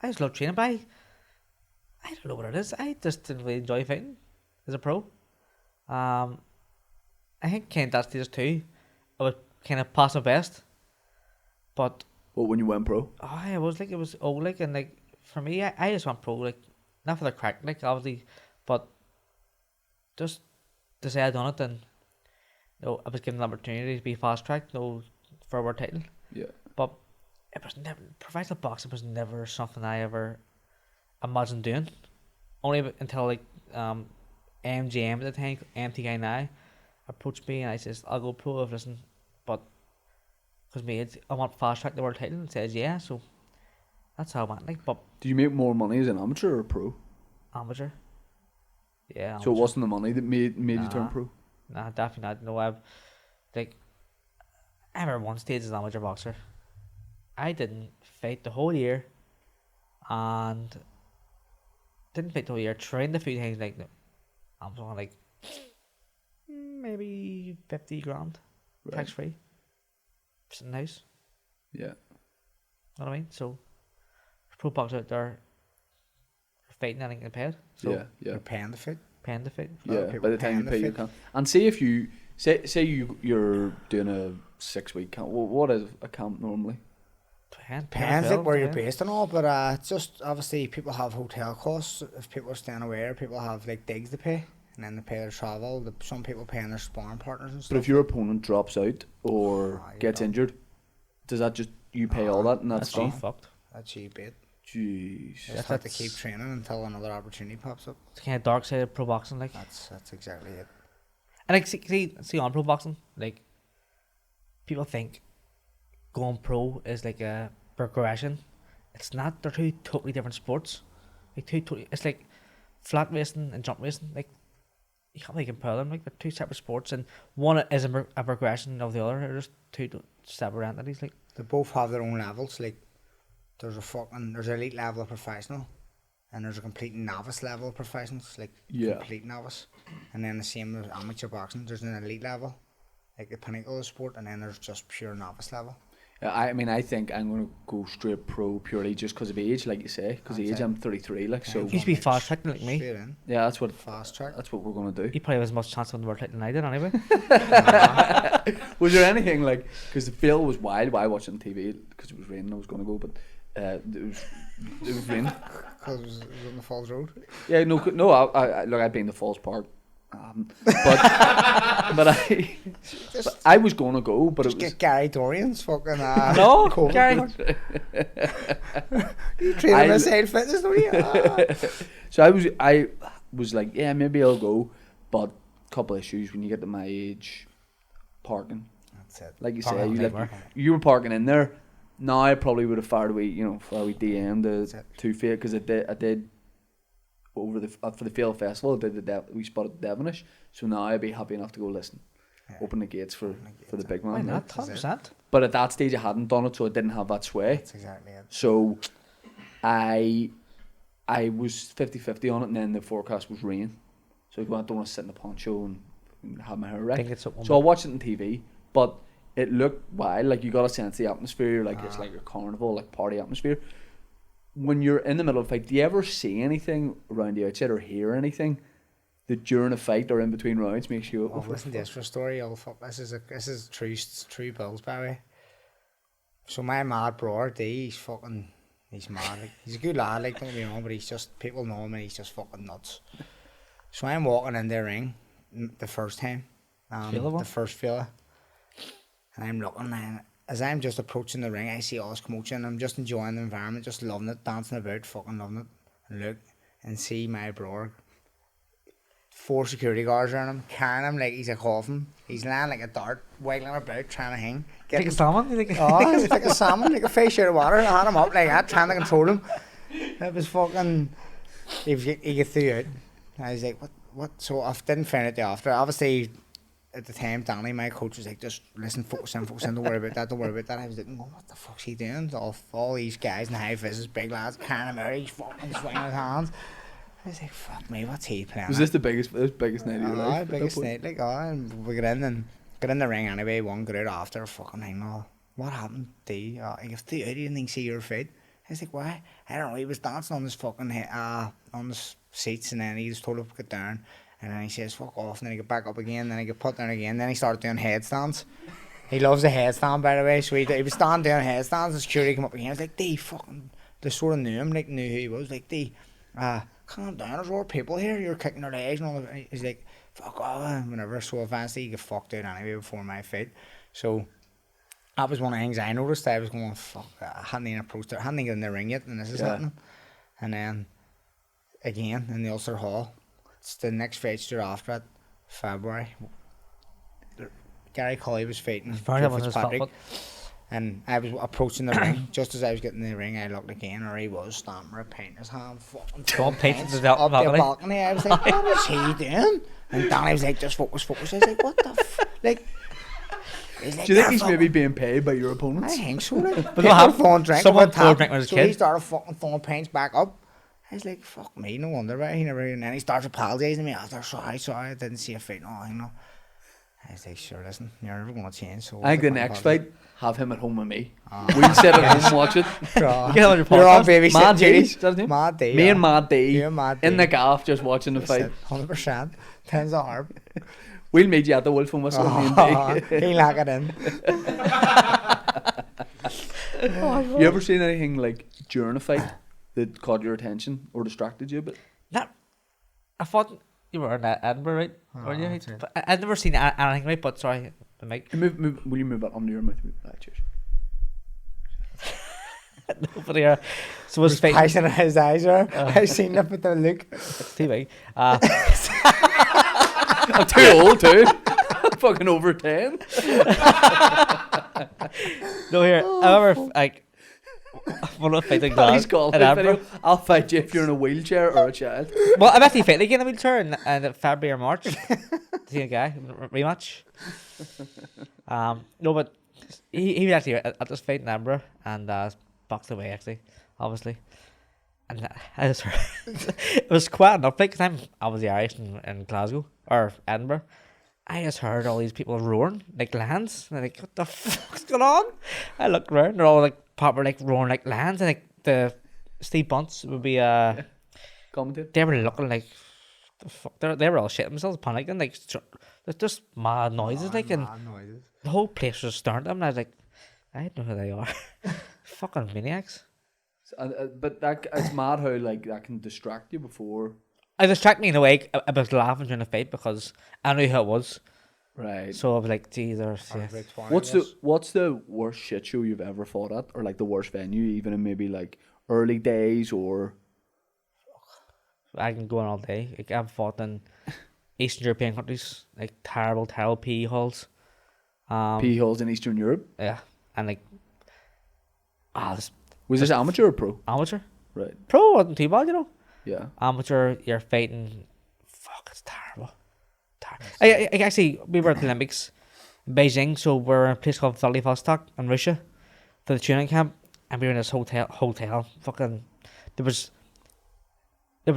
just love training, but I don't know what it is. I just didn't really enjoy fighting as a pro. I think kind of that stage too. I would kind of pass my best, but when you went pro? I was like, it was old, like, and like for me, I just went pro, like, not for the crack, like, obviously, but just to say I done it, and I was given the opportunity to be fast tracked, for a world title. Yeah. But it was never, professional boxing was never something I ever imagined doing. Only until like MGM at the time, MT guy now, approached me and I says, I'll go pro if listen, but because I want fast track the world title, and says yeah, so that's how I went, like. But do you make more money as an amateur or pro? Amateur. Yeah. Amateur. So it wasn't the money that made you turn pro? Nah, definitely not. No, I remember one stage as an amateur boxer. I didn't fight the whole year, and trained a few times. Like, I'm talking like maybe 50 grand, Right. tax free. Sitting nice. Yeah. Know what I mean? So, pro boxers out there fighting and getting paid. So, Yeah. You're paying the fit. paying the fight. Yeah. people By the time you paying the pay your fit. camp, and see if you say you're doing a 6-week camp. What is a camp normally? Depends like where you're based and all, but it's just obviously people have hotel costs if people are staying away. People have like digs to pay, and then they pay their travel. Some people paying their sparring partners and But stuff. if your opponent drops out or Ah, you gets don't. injured, does that just you pay all that and that's That's done? fucked. That's cheap, it. Jeez. You just have to keep training until another opportunity pops up. It's kind of dark side of pro boxing, like. That's exactly it. And like, see on pro boxing, like, people think going pro is like a progression. It's not. They're two totally different sports. Like it's like flat racing and jump racing. Like, you can't really compare them. Like, they're two separate sports, and one is a progression of the other. They're just two separate entities. Like, They both have their own levels. Like, there's an elite level of professional, and there's a complete novice level of professionals. Like, Yeah. complete novice, and then the same with amateur boxing. There's an elite level, like the pinnacle of the sport, and then there's just pure novice level. I mean, I think I'm going to go straight pro purely just because of age, like you say. Because of That's age, it. I'm 33, like, so... You should be fast tracked like me. Straight in, Yeah, that's what fast track. we're going to do. He probably has as much chance on the world title than I did anyway. Was there anything, like... Because the field was wild while watching TV, because it was raining, I was going to go, but... it was raining. Because it was on the Falls Road. Yeah, no, look, I've been to Falls Park. But I was going to go, but Just it was... get Gary Dorian's fucking No, COVID Gary. card. You train on Side Fitness, don't you? So I was like, yeah, maybe I'll go, but a couple issues when you get to my age, parking. That's it. Like you say, Parking nightmare. you were parking in there. Now I probably would have fired away, DM That's the it. 2 feet because I did over the for the Field Festival. I did we spotted Devonish, so now I'd be happy enough to go listen, Yeah. open the gates for the gates, big Why man. not? That's it. 100%. But at that stage, I hadn't done it, so I didn't have that sway. That's exactly it. So I was 50-50 on it, and then the forecast was rain. So I don't want to sit in the poncho and have my hair I wrecked. think it's up one So I bit. watched it on TV, but it looked wild. Like, you got a sense of the atmosphere, like it's like a carnival, like party atmosphere. When you're in the middle of a fight, do you ever see anything around the outside or hear anything that during a fight or in between rounds makes you go, Oh, listen to this for a story. Oh, fuck, this is true bills, by the way. So my mad brother, D, he's mad. Like, he's a good lad, like, don't get me wrong, but he's just, people know him and he's just fucking nuts. So I'm walking in the ring the first time, the first fella, and I'm looking, and as I'm just approaching the ring, I see all this commotion. I'm just enjoying the environment, just loving it, dancing about, fucking loving it. And look and see my brother. 4 security guards around him, carrying him like he's a coffin. He's lying like a dart, waggling about, trying to hang. Like a salmon? You think? Oh, he's like a salmon, like a fish out of water. I had him up like that, trying to control him. It was fucking... He get through out. I was like, what? So I didn't find it the after. Obviously, at the time, Danny, my coach, was like, just listen, focus in, don't worry about that, I was like, what the fuck's he doing? All these guys in high vises, big lads, carrying him out, he's fucking swinging his hands. I was like, fuck me, what's he playing? was this the biggest night of your life? Biggest night, like, and we get in the ring anyway, one got out after, fucking thing, what happened to you? He goes, dude, I didn't think see your fight. I was like, why? I don't know, he was dancing on his fucking on the seats, and then he just told him to get down, and then he says, fuck off, and then he get back up again, then he get put down again, then he started doing headstands. He loves a headstand, by the way, so he was standing doing headstands, the security came up again, I was like, D, fucking, they sort of knew him, like, knew who he was, like, D, calm down, there's more people here, you're kicking their legs and all that. He's like, fuck off, and whatever. So eventually he got fucked out anyway before my fight. So that was one of the things I noticed. I was going, fuck, I hadn't even approached it, I hadn't even got in the ring yet, and this is happening. And then again in the Ulster Hall, it's the next fight straight after that, February. Gary Cully was fighting Joe Fitzpatrick. And I was approaching the ring. Just as I was getting in the ring, I looked again, or he was stamping a pint in his hand, fucking Don't paint pints the up the balcony. balcony. I was like, what is he doing? And Danny was like, just focus. I was like, what the like. He's like, Do you think he's maybe being paid by your opponents? I think so. Like, But they'll have phone drink. someone about poured tap. drink when I was a So kid. he started fucking throwing pints back up. I was like, fuck me, no wonder, right? He never, and then he starts apologising to me after, sorry, I didn't see a fight, no, you know. I was like, sure, listen, you're never going to change. So I think the next fight, have him at home with me. We'll sit at home and watch it. Get on your You're podcast. on baby Mad D, duties. is that his name? Mad D. Me and Mad D You and Mad in D. the gaff just watching the fight. 100%. Tens of harp. We'll meet you at the Wolf and Whistle. me and D. He like it in. You ever seen anything like during a fight that caught your attention or distracted you? But I thought you were in Edinburgh, right? Were you? that's right. But I'd never seen anything, right? But sorry, the mic. will you move that under your mouth? Cheers. But yeah, so it was fighting Passion in his eyes, I seen it with the look. TV. I'm too old too. I'm fucking over 10. No, here, however, like, one of the fighting Paddy's glass called in me Edinburgh. video. I'll fight you if you're in a wheelchair or a child. Well, I'm actually fighting again in a wheelchair in February or March. See a guy rematch. No, but he was actually at this fight in Edinburgh and boxed away actually, obviously. And I just heard it was quite enough, like, 'cause I'm obviously Irish in Glasgow or Edinburgh. I just heard all these people roaring like lions. And I'm like, what the fuck's going on? I looked around, they're all like proper like roaring like lions, and like the Steve Bunce would be Commentate. they were looking like the fuck. They were all shitting themselves, panicking, like there's just mad noises, like, and noises. the whole place was staring at them. And I was like, I don't know who they are. Fucking maniacs. But it's mad how like that can distract you before. It distracted me in a way. I was laughing during the fight because I knew who it was. Right. So I was like, geez, What's the worst shit show you've ever fought at, or like the worst venue, even in maybe like early days or? I can go on all day. Like, I've fought in Eastern European countries, like terrible PE halls. P holes in Eastern Europe. Yeah, and like, this Was this amateur or pro? amateur. Right. Pro wasn't too bad, you know. Yeah. Amateur, you're fighting. Fuck, it's terrible. I actually, we were at the Olympics in Beijing, so we're in a place called Vladivostok in Russia for the training camp, and we were in this hotel. Fucking, there was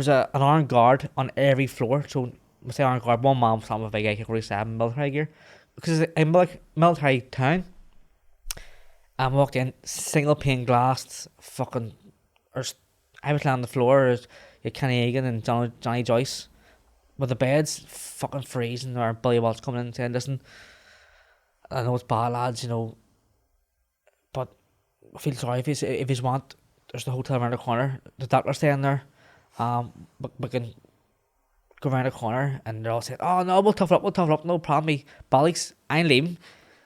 an armed guard on every floor. So when I say armed guard, one man was on with a big AK-47 military gear, because it's a military town. I walked in, single pane glass, fucking, I was laying on the floor, you Kenny Egan and Johnny Joyce, with the beds fucking freezing, or Billy Walsh coming in and saying, listen, I know it's bad, lads, you know, but I feel sorry if you want, there's the hotel around the corner, the doctor's staying there, we can go around the corner, and they're all saying, oh no, we'll tough it up, no problem, me, bollocks, I ain't leaving.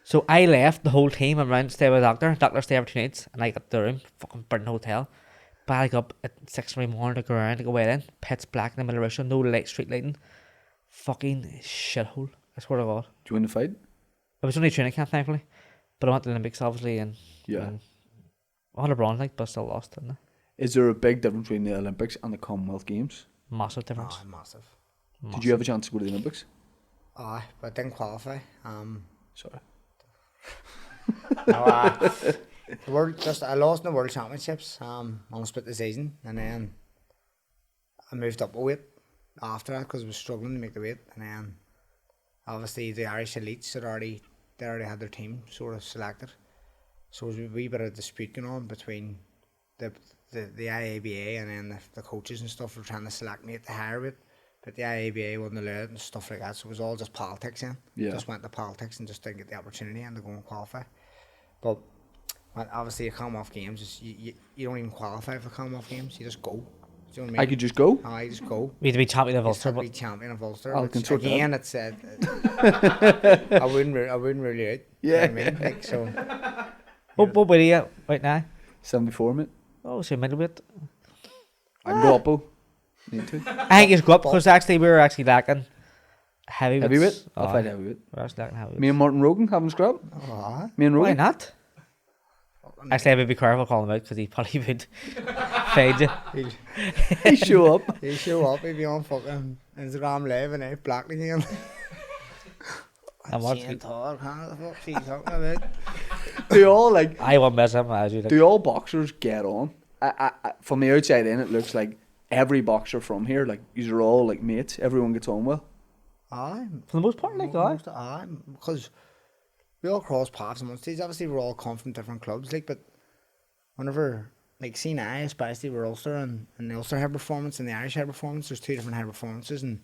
So I left the whole team and went to stay with the doctor stayed for 2 nights, and I got the room, fucking burnt hotel, bag up at 6 in the morning to go around, to go away then, pitch black in the middle of Russia, no light, street lighting, fucking shithole, I swear to God. Do you win the fight? It was only a training camp, thankfully, but I went to the Olympics, obviously, and I had a bronze, like, but still lost, didn't I? Is there a big difference between the Olympics and the Commonwealth Games? Massive difference. Oh, massive. Did you have a chance to go to the Olympics? Aye, but didn't qualify. Sorry. No, I lost in the World Championships on a split the season, and then I moved up a weight after that because I was struggling to make the weight, and then obviously the Irish elites they already had their team sort of selected, so there was a wee bit of dispute going on between the IABA and then the coaches and stuff were trying to select me at the higher weight, but the IABA wasn't allowed and stuff like that, so it was all just politics then. Yeah. Just went to politics and just didn't get the opportunity and to go and qualify. But obviously the Commonwealth Games, you don't even qualify for Commonwealth Games, you just go. Do you know what I mean? I could just go. You just go. We had to be champion of You just Ulster, have to but be champion of Ulster. I'll Which, consort that. again, it said I wouldn't rule you out. Yeah. You know what I mean? Like, so what weight are you at right now? 74, mate. Oh, so middleweight. I can go up, oh. Need to. I think it's go up because actually we were actually lacking heavyweights. Heavyweight? I'll Oh, fight heavyweight. we're actually lacking heavyweights. Me and Martin Rogan having scrap. Me and Why Rogan. not? Actually, I would be careful calling him out because he probably would Fade you. He'll He show up. he'll show up, he'll be on fucking Instagram live and out black again. And what's Shane good? Todd, how the fuck's he talking about? Do all like? I won't mess him as you like. Do all boxers get on? From the outside in, it looks like every boxer from here, like these are all like mates. Everyone gets on well. Aye. For the most part, like, aye. Aye, because we all cross paths in one stage. Obviously, we're all come from different clubs, like, but whenever, like, see now, especially with Ulster and the Ulster head performance and the Irish head performance, there's two different head performances, and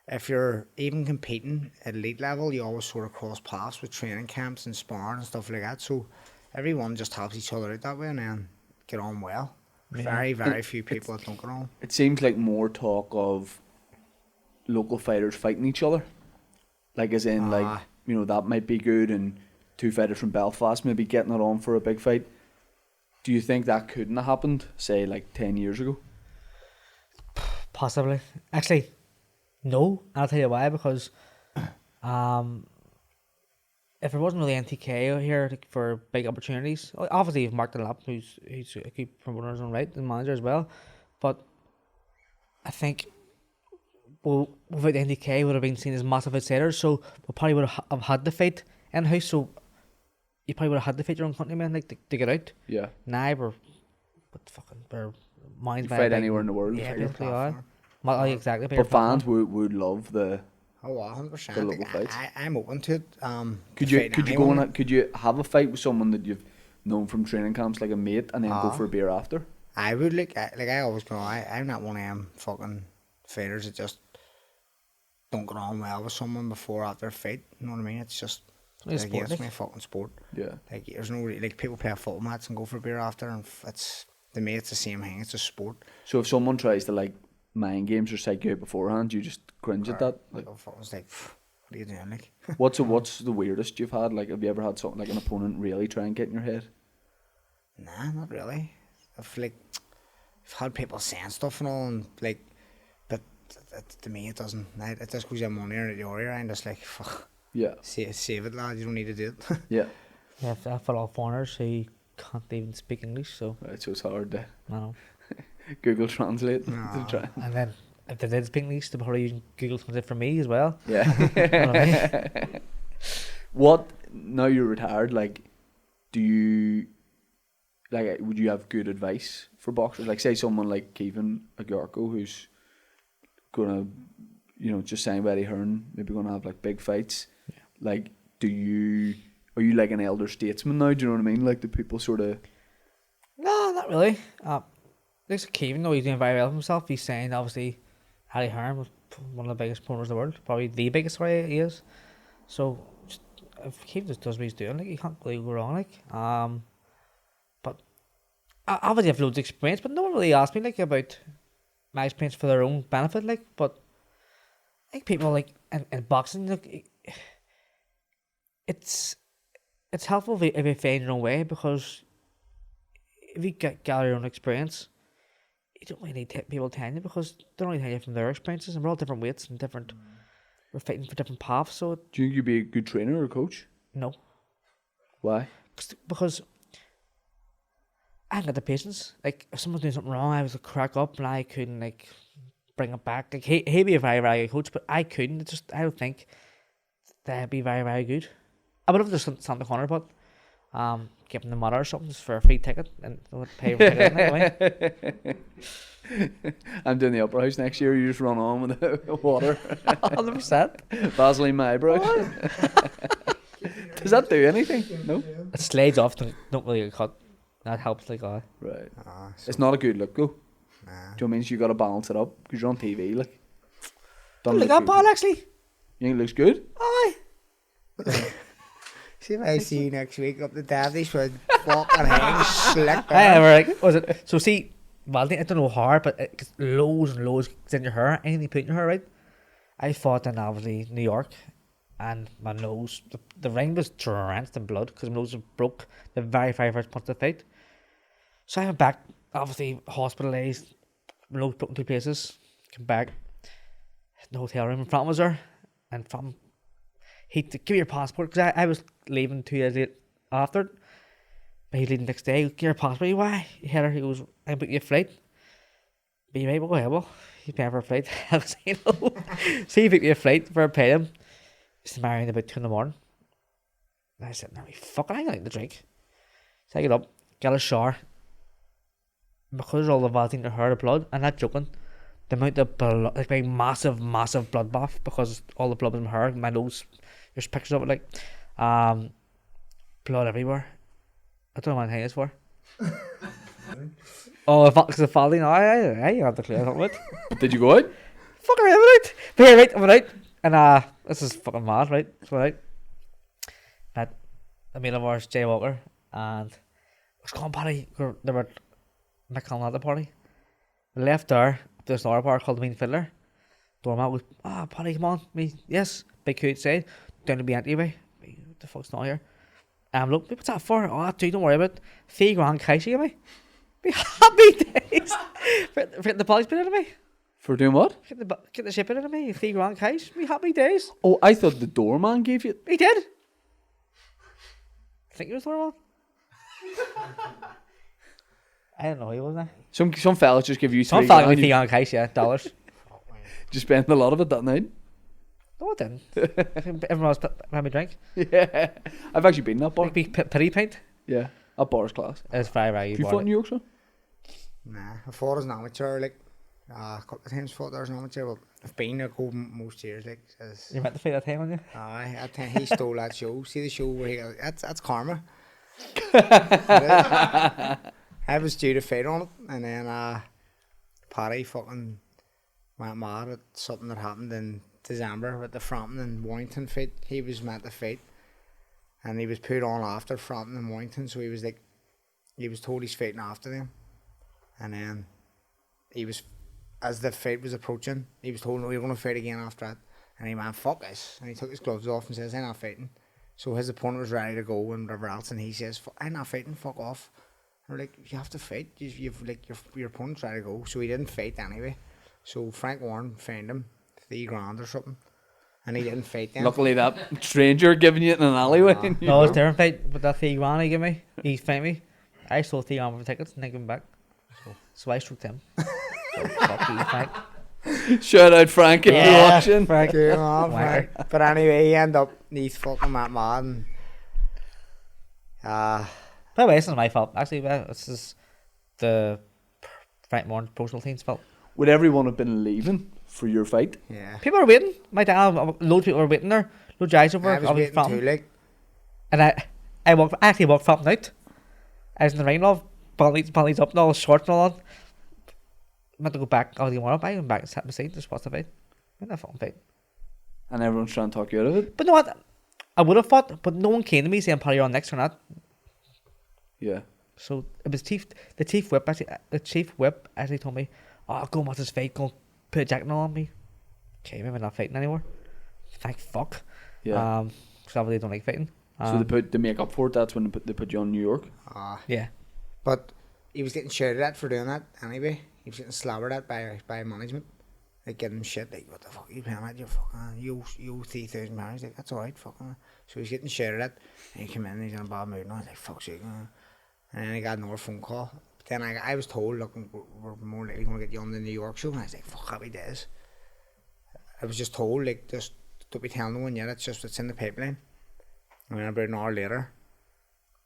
if you're even competing at elite level, you always sort of cross paths with training camps and sparring and stuff like that. So everyone just helps each other out that way and then get on well. Very, very few people that don't get on. It seems like more talk of local fighters fighting each other, like as in like you know that might be good, and two fighters from Belfast maybe getting it on for a big fight. Do you think that couldn't have happened, say, like 10 years ago? Possibly. Actually, no. I'll tell you why. Because if there wasn't really NTK here like, for big opportunities, obviously you've Mark Dunlap, who's a key promoter in his own right, and manager as well. But I think without the NTK would have been seen as massive outsiders, so we probably would have had the fight in-house, so you probably would have had to fight your own countrymen like to get out. Yeah. Now we're minds by Fight anywhere in the world. Yeah, Bigger basically are. platform. Well, exactly. bigger But fans platform. would love the. Oh, 100%. The local Like, fights. I'm open to it. Could to you fight go anyone. on? Could you have a fight with someone that you've known from training camps, like a mate, and then go for a beer after? I would I always go. I'm not one of them fucking fighters that just don't get on well with someone before or after a fight. You know what I mean? It's just It's like, sport, it's like. my fucking sport. Yeah. Like there's no like people play a football match and go for a beer after, and it's to me it's the same thing. It's a sport. So if someone tries to like mind games or psych you out beforehand, you just cringe at that. Like, I was like, what are you doing? Like, what's the weirdest you've had? Like, have you ever had something like an opponent really try and get in your head? nah, not really. I've had people saying stuff and all, and like, but to me it doesn't. It just goes in one ear and out the other ear. I'm just like, fuck, Yeah. save it, lad. You don't need to do it. Yeah. Yeah, I feel all foreigners who can't even speak English, so Right. So it's hard to I know. Google Translate to No. try. And then if they did speak English, they're probably using Google Translate for me as well. Yeah. You know what I mean? What now you're retired? Like, do you like? Would you have good advice for boxers? Like, say someone like Kevin Agarko, who's gonna, just saying about Eddie Hearn, maybe gonna have like big fights. Yeah. Like, are you like an elder statesman now? Do you know what I mean? Like, the people sort of. No, not really. There's Kevin, though he's doing very well for himself. He's saying obviously Eddie Hearn was one of the biggest promoters in the world, probably the biggest way he is. So if Kevin just does what he's doing, like he can't really go wrong. Like, but I obviously have loads of experience, but no one really asked me like about my experience for their own benefit. Like, but I think people like in boxing, look, it's helpful if you find your own way, because if you gather your own experience, you don't really need people telling you, because they're only telling you from their experiences, and we're all different weights and different. We're fighting for different paths, so Do you think you'd be a good trainer or coach? no, Why? because I haven't got the patience. Like if someone's doing something wrong, I was to crack up and I couldn't like bring it back. Like he'd be a very very good coach, but I couldn't. It's just I don't think that'd be very very good. I would have just stand the corner, but give them the mother or something just for a free ticket, and they would pay for a ticket anyway. I'm doing the Upper House next year. You just run on with the water. 100%. Vaseline my eyebrow. Does that do anything? No. It slides off, don't really get cut. That helps, like, Right. So, It's not a good look, though. nah. Do you know what I mean? So you got to balance it up because you're on TV. Like, don't look look at good. ball actually. You think it looks good? Aye. See if I see you next week up the Davdies with fucking hands slick Aye, down. we're like, was it? So see, Valentine, I don't know how, but it gets loads and loads gets in your hair. Anything you put in your hair, right? I fought in obviously New York, and my nose, the ring was drenched in blood because my nose was broke the very very first punch of the fight. So I went back, obviously hospitalised, my nose broke in 2 places. Came back, the hotel room in front was there, and from he'd give me your passport because I was leaving 2 days late after. But he's leaving the next day. Give your passport. Why? He had her. He goes, I booked you a flight. Be right, we'll go ahead, well. He's paying for a flight. I was saying, no. So he picked me a flight for a pay him. He's marrying about 2 in the morning. And I said, no, fucking, I like the drink. So I get up, get a shower. Because all the Valentine hair, the blood, I'm not joking. The amount of blood, like massive blood bath because all the blood was in my hair, my nose. There's pictures of it, like, blood everywhere. I don't know what I'm saying this for. Oh, because the Valentine, I have the clue about it. Did you go out? Fucking right, I'm out. But yeah, right, I'm out. And this is fucking mad, right? So right. Met a mate of ours, Jay Walker, and it was called Paddy. They were McComb at the party. We left there. There's another bar called the Mean Fiddler. Doormat was, Paddy, come on. Me, yes. Big cute said, down to be anyway. What the fuck's not here? Look, what's that for? Oh, dude, don't worry about it. $3,000 cash you give me. Be happy days. for the police bit out of me. For doing what? Get the ship out of me. $3,000 cash. Be happy days. Oh, I thought the doorman gave you. He did. I think he was the one. I don't know, he wasn't. Some fellas just give you Some $3,000. fella gave me $3,000 cash, yeah, dollars. Just spend a lot of it that night. No, I didn't. Everyone else had me drink. Yeah, I've actually been in that bar. Like, be pity paint. Yeah, that bar's class. It's very Have you fought in New York, sir? Nah, I fought as an amateur, like, a couple of times fought there as an amateur, but I've been there most years, like. You meant to fight that time on you? Aye, that time he stole that show. See the show where he got, that's karma. I was due to fight on it, and then Paddy fucking went mad at something that happened in December at the Frampton and Warrington fight. He was meant to fight, and he was put on after Frampton and Warrington, so he was like, he was told he's fighting after them, and then he was, as the fight was approaching, he was told, no, you're going to fight again after that, and he went, fuck this, and he took his gloves off and says, I'm not fighting. So his opponent was ready to go and whatever else, and he says, I'm not fighting, fuck off. And we're like, you have to fight, you've like, your opponent's ready to go, so he didn't fight anyway. So Frank Warren found him $3,000 or something, and he didn't fight then. Luckily, that stranger giving you it in an alleyway. No, it's a different fight, but that $3,000 he gave me, he found me. I sold $3,000 for tickets and they gave him back. So I struck him. So fuck you, Frank. Shout out Frank if you're watching. Frank, Frank. But anyway, he ended up, he's fucking mad, and By the way, it's not my fault. Actually, this is the Frank Warren's personal team's fault. Would everyone have been leaving for your fight? yeah. People are waiting. My dad, loads of people were waiting there. Loads of guys over. I was waiting too, like. And I actually walked from out. I was in the rain, all panties up, and all shorts and all that. I meant to go back. I was going up. I went back and sat in the seat. Just watched the fight. I didn't fucking fight. And everyone's trying to talk you out of it? But you know what? I would have fought, but no one came to me saying, "Paddy, you're on next or not." Yeah. So it was the chief whip actually told me, "Oh, go and watch this fight. Go and put a jacket on me." Okay, maybe not fighting anymore. Thank fuck. Yeah. Because obviously don't like fighting. So they make up for it. That's when they put you on New York. Yeah. But he was getting shouted at for doing that anyway. He was getting slobbered at by management. Like, getting him shit, like, what the fuck are you paying at? You fucking, you £3,000. Like, that's alright, fucking. So he's getting shouted at. And he came in and he's in a bad mood. And I was like, fuck's sake. And then I got another phone call. But then I was told, look, we're more likely going to get you on the New York show. And I was like, fuck, happy days. I was just told, like, just don't be telling no one yet. It's in the pipeline. And then about an hour later,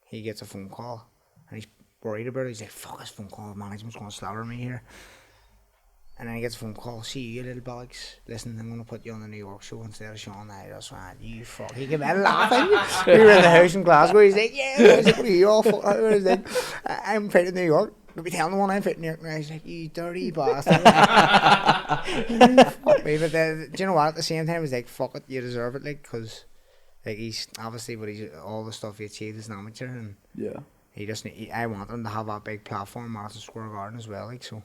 he gets a phone call. And he's worried about it. He's like, fuck, this phone call. Management's going to slaughter me here. And then he gets a phone call. See you, little bollocks. Listen, I'm going to put you on the New York show instead of Sean. I just went, you fuck. He came in laughing. We were in the house in Glasgow. He's like, yeah. I was like, what are you all fucking? He's like, I'm fighting New York. Don't be telling no one I'm fighting New York. And I was like, you dirty bastard. Fuck me. But do you know what? At the same time, I was like, fuck it. You deserve it. Like, because like, he's obviously, but he's all the stuff he achieved as an amateur. And Yeah. I want him to have that big platform, Madison Square Garden as well. Like, so.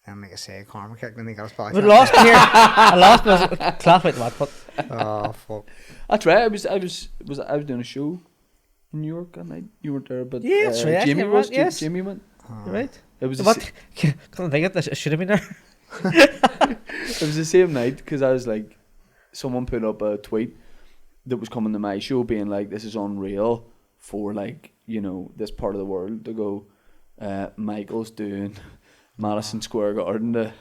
And like I say, karma kick, then he got us back. We lost here. I lost my class with that, but Oh fuck! That's right. I was doing a show in New York that night. You weren't there, but yeah, that's right. Jamie was. Yes. Jamie went. You're right. It was. What? Couldn't think it. I should have been there. It was the same night because I was like, someone put up a tweet that was coming to my show, being like, "This is unreal for, like, you know, this part of the world to go." Michael's doing Madison Square Garden to,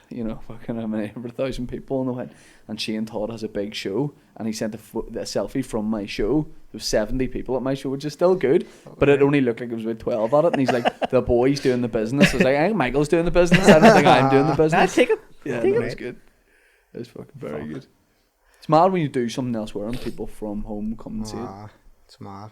fucking how many, over 1,000 people on the went. And Shane Todd has a big show, and he sent a selfie from my show. There was 70 people at my show, which is still good, but it only looked like there was about 12 at it. And he's like, the boy's doing the business. I was like, I think Michael's doing the business. I don't think I'm doing the business. Take it. Yeah, Take no, it. it's good. It's fucking very good. It's mad when you do something elsewhere and people from home come and see it. It's mad.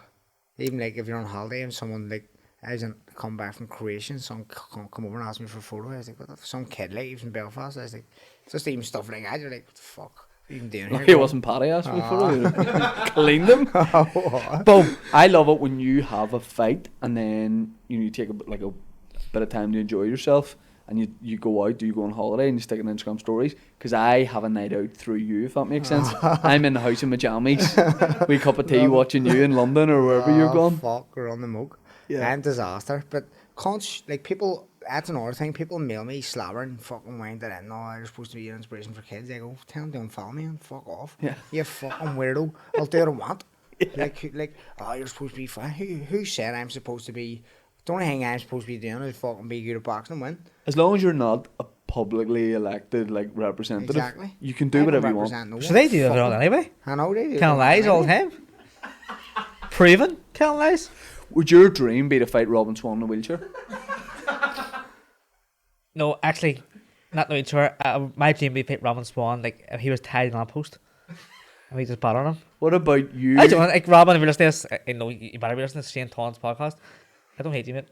Even like if you're on holiday and someone like, I was come back from Croatia and someone come over and ask me for a photo. I was like, what the some kid like, he was in Belfast. I was like, just even stuff like that. You're like, what the fuck? What are you even doing here? It wasn't Paddy asked me for it. Cleaned them. Boom. I love it when you have a fight and then you take a bit of time to enjoy yourself, and you go out, you go on holiday and you stick it in Instagram stories, because I have a night out through you, if that makes sense. I'm in the house in my jammies, we cup of tea watching you in London or wherever you're going. Fuck, we're on the mug. Yeah. And disaster. But like people, that's another thing. People mail me slabbering fucking wind that in. No, you're supposed to be an inspiration for kids. I go, tell them don't follow me and fuck off. Yeah. You fucking weirdo. I'll do what I want. Yeah. Like, oh, you're supposed to be fine. Who said I'm supposed to be? The only thing I'm supposed to be doing is fucking be good at boxing and win. As long as you're not a publicly elected representative, Exactly. you can do whatever you want. No So they do it all anyway. I know they do. Telling lies all the time. Proven. Telling lies. Would your dream be to fight Robin Swan in a wheelchair? No, actually, not the wheelchair. My dream would be to pick Robin Swan, like if he was tied on a post. And we just bat on him. What about you? I don't want, like, Robin, if you're listening to this, you better be listening to Shane Taun's podcast. I don't hate you, mate.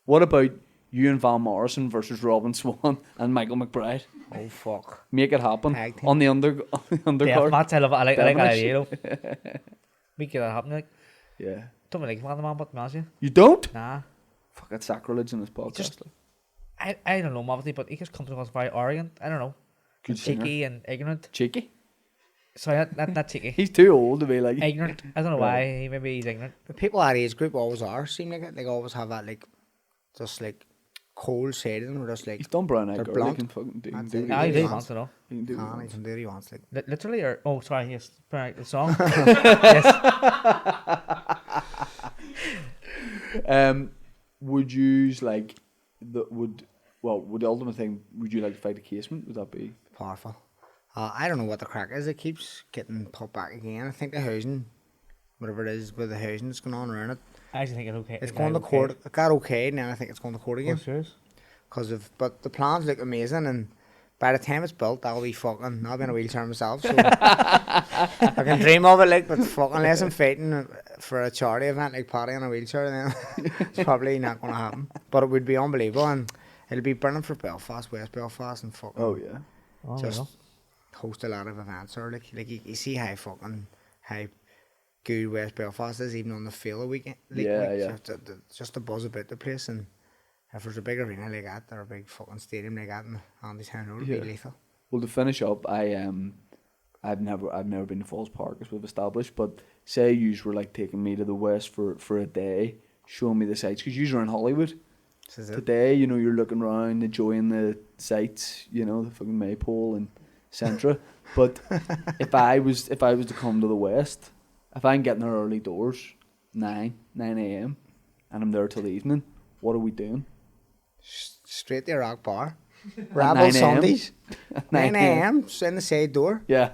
What about you and Van Morrison versus Robin Swan and Michael McBride? Oh fuck. Make it happen Tag team. on the undercard. Yeah, Matt, I love it. I like that Devonish. idea, though. Make it happen, like. Yeah. Don't really like man, but to be honest with You don't? you. Nah. Fuck, that's sacrilege in this podcast. Just- I don't know, obviously, but he just comes across very arrogant. I don't know. Good And singer. cheeky and ignorant. Cheeky. Sorry, not cheeky. He's too old to be like. Ignorant. I don't know why. Maybe he's ignorant. The people at age group always are. Seem like it. They always have that just cold side of them. Or just like He's done brown eyed they're girl. He blunt. can fucking do. That's do it. what Nah, he he really wants. wants to know. He can do what he he wants. can do what he wants. Like Literally, or oh, sorry, yes, right, the song. Yes. Would you like would the ultimate thing? Would you like to fight a casement? Would that be? powerful. I don't know what the crack is. It keeps getting put back again. I think the housing, whatever it is with the housing that's going on around it, I actually think it's okay. it's going to court. It got okay, now I think it's going to court again. Serious? But the plans look amazing, and by the time it's built, I'll be in a wheelchair myself, so I can dream of it, but fucking unless I'm fighting for a charity event like Paddy in a wheelchair, then it's probably not going to happen. But it would be unbelievable, and it'll be burning for Belfast, West Belfast, and fucking Oh yeah. Oh, just no. host a lot of events, or you see how good West Belfast is, even on the field weekend. Yeah. Just the buzz about the place, and if there's a big arena like that, or a big fucking stadium like that in Andystown Road, it'd be lethal. Well, to finish up, I've never been to Falls Park, as we've established. But say you were like taking me to the west for a day, showing me the sights, because you were in Hollywood. This is it. Today, you're looking around, enjoying the sights, the fucking Maypole and Centra. But if I was to come to the west, if I'm getting there early doors, 9 a.m, and I'm there till the evening, what are we doing? Straight to Rock Bar. 9 Rabble a.m. Sundays. 9 a.m. In the side door. Yeah.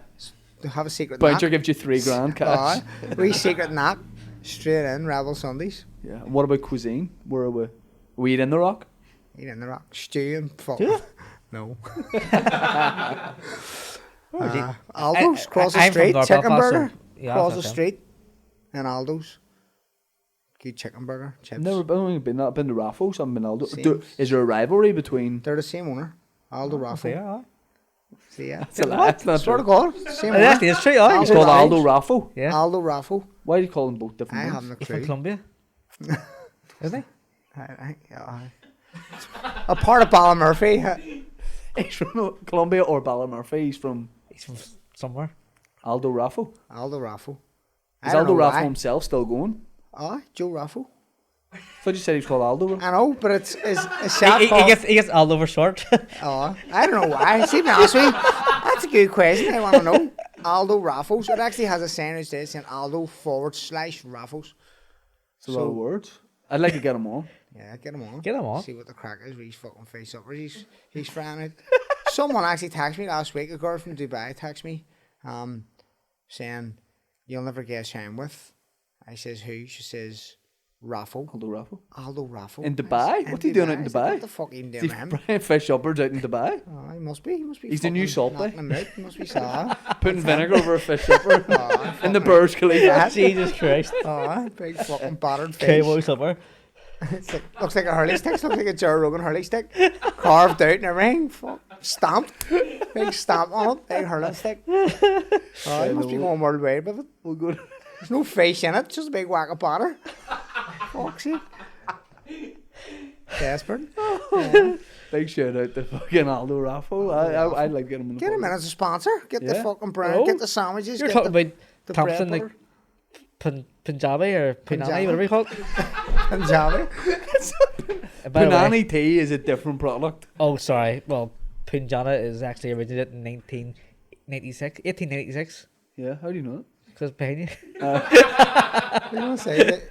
To have a secret Bouncer knock. gives you $3,000 cash. Wee secret knock. Straight in, Rabble Sundays. Yeah. And what about cuisine? Where are we? We eat in the Rock? Eat in the Rock. Stew and fuck. Do you? No. Where is he? Aldo's, cross the I'm from street, North chicken Belfast, burger. so- yeah, Cross the that's okay. street. And Aldo's. Good chicken burger, chips. I've only been to Raffles. I haven't been Aldo. Same. Is there a rivalry between? They're the same owner. Aldo Raffle. Yeah, See, yeah. It's a lie. It's not Swear to true. God. Same owner. Actually, it's true, yeah. It's Aldo called Raffles. Aldo Raffle. Yeah. Aldo Raffle. Why do you call them both I different names? haven't a He's from clue. Colombia. Isn't he? A part of Ballymurphy. He's from Colombia or Ballymurphy. He's from He's from somewhere. Aldo Raffle. Aldo Raffle. Is Aldo Raffle himself still going? Joe Raffle. I thought you said he was called Aldo. I know, but it's shot He called. gets all over short. I don't know why. See, to be honest with you, that's a good question. I want to know. Aldo Raffles. It actually has a sign that says Aldo /Raffles. It's a lot of words. I'd like to get him on. Yeah, get him on. Get him on. See what the crack is with these fucking face uppers. He's frying out. Someone actually texted me last week. A girl from Dubai texted me, saying, "You'll never guess who I'm with." I says, "Who?" She says, "Raffle." Aldo Raffle. In Dubai? What's he doing out in Dubai? What the fuck are you doing He's with him? frying fish uppers out in Dubai. Oh, he must be. He's the new fucking salt bay. knocking him out. He must be sad. Putting vinegar over a fish upper Oh, in the Burj Khalifa. Jesus Christ. oh, big fucking battered fish. Cowboy supper. It's like, looks like a hurley stick. Looks like a Joe Rogan hurley stick. Carved out and everything. Fuck. Stamped. Big stamp on it. Big hurling stick. Oh, he must be going worldwide with it. We'll go. There's no fish in it. Just a big whack of batter. Fuck's sake. Desperate. Yeah. Big shout out to fucking Aldo Raffo. I'd like to get him in the Get him in podcast. as a sponsor. Get the Yeah. fucking brand. Oh. Get the sandwiches. You're get talking the, about the Thompson, bread like Punjabi or Punani, whatever you call it. Punjabi. By the way- Punjana Tea is a different product. Oh, sorry. Well, Punjana is actually originated in 1896. Yeah, how do you know it? Because behind you. What do you want to say?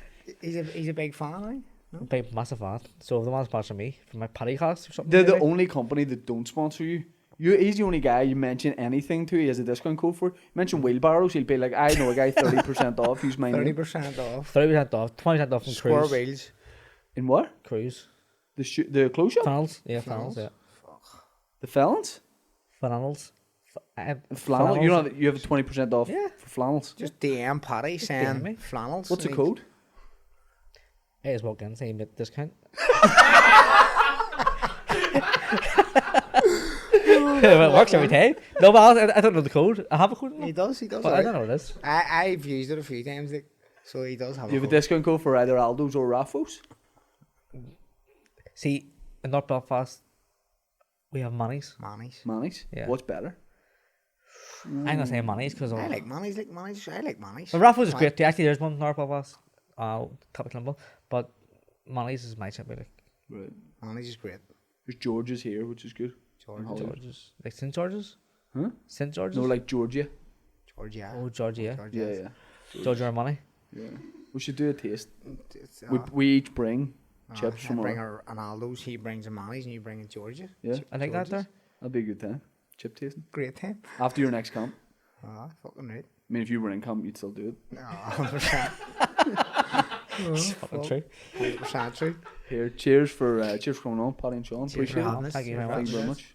He's a big fan, right? I'm a big massive fan. So if they want to sponsor me for my paddy cast or something. They're the maybe. only company that don't sponsor you. He's the only guy you mention anything to. He has a discount code for. You mention wheelbarrows, he'll be like, I know a guy 30% off. Use my name. 30% off. 30% off, 20% off from Square Cruise. wheels. In what? Cruise. The clothes shop? Flannels. Yeah, flannels. Yeah. The felons? Flannels. Flannel. You know you have 20% off Yeah. for flannels. Just DM Paddy DM saying me. flannels. What's the code? Hey, just walk in, say you get discount. It works every time. No, but I don't know the code. I have a code. He does. But I Right. don't know what it is. I've used it a few times, like, so he does have You have a code. discount code for either Aldo's or Raffos? See, in North Belfast, we have Manny's. Manny's. Manny's? Yeah. What's better? I'm gonna say Manny's because I like Manny's. I like Manny's. the Raffles is great too. Actually, there's one in North Belfast, top of Climble, but Manny's is my chip. Like Right. Manny's is great. There's George's here, which is good. George. Hollywood. George's, like St George's, Huh? St George's. No, like Georgia. Georgia. Oh, Georgia. Yeah, yeah. Georgia or Money. Yeah. We should do a taste. It's, We each bring chips I from bring our... an Aldo's, he brings a Manny's, and you bring a Georgia. Yeah, I like that there. that'd be a good time. Chip tasting. Great time. After your next camp. Ah, fucking right. I mean, if you were in camp, you'd still do it. No, 100%. Fucking true. 100% true. Here, cheers for coming on, Paddy and Sean. Cheers for Appreciate having it. us. Thank you very Thank much. you very much.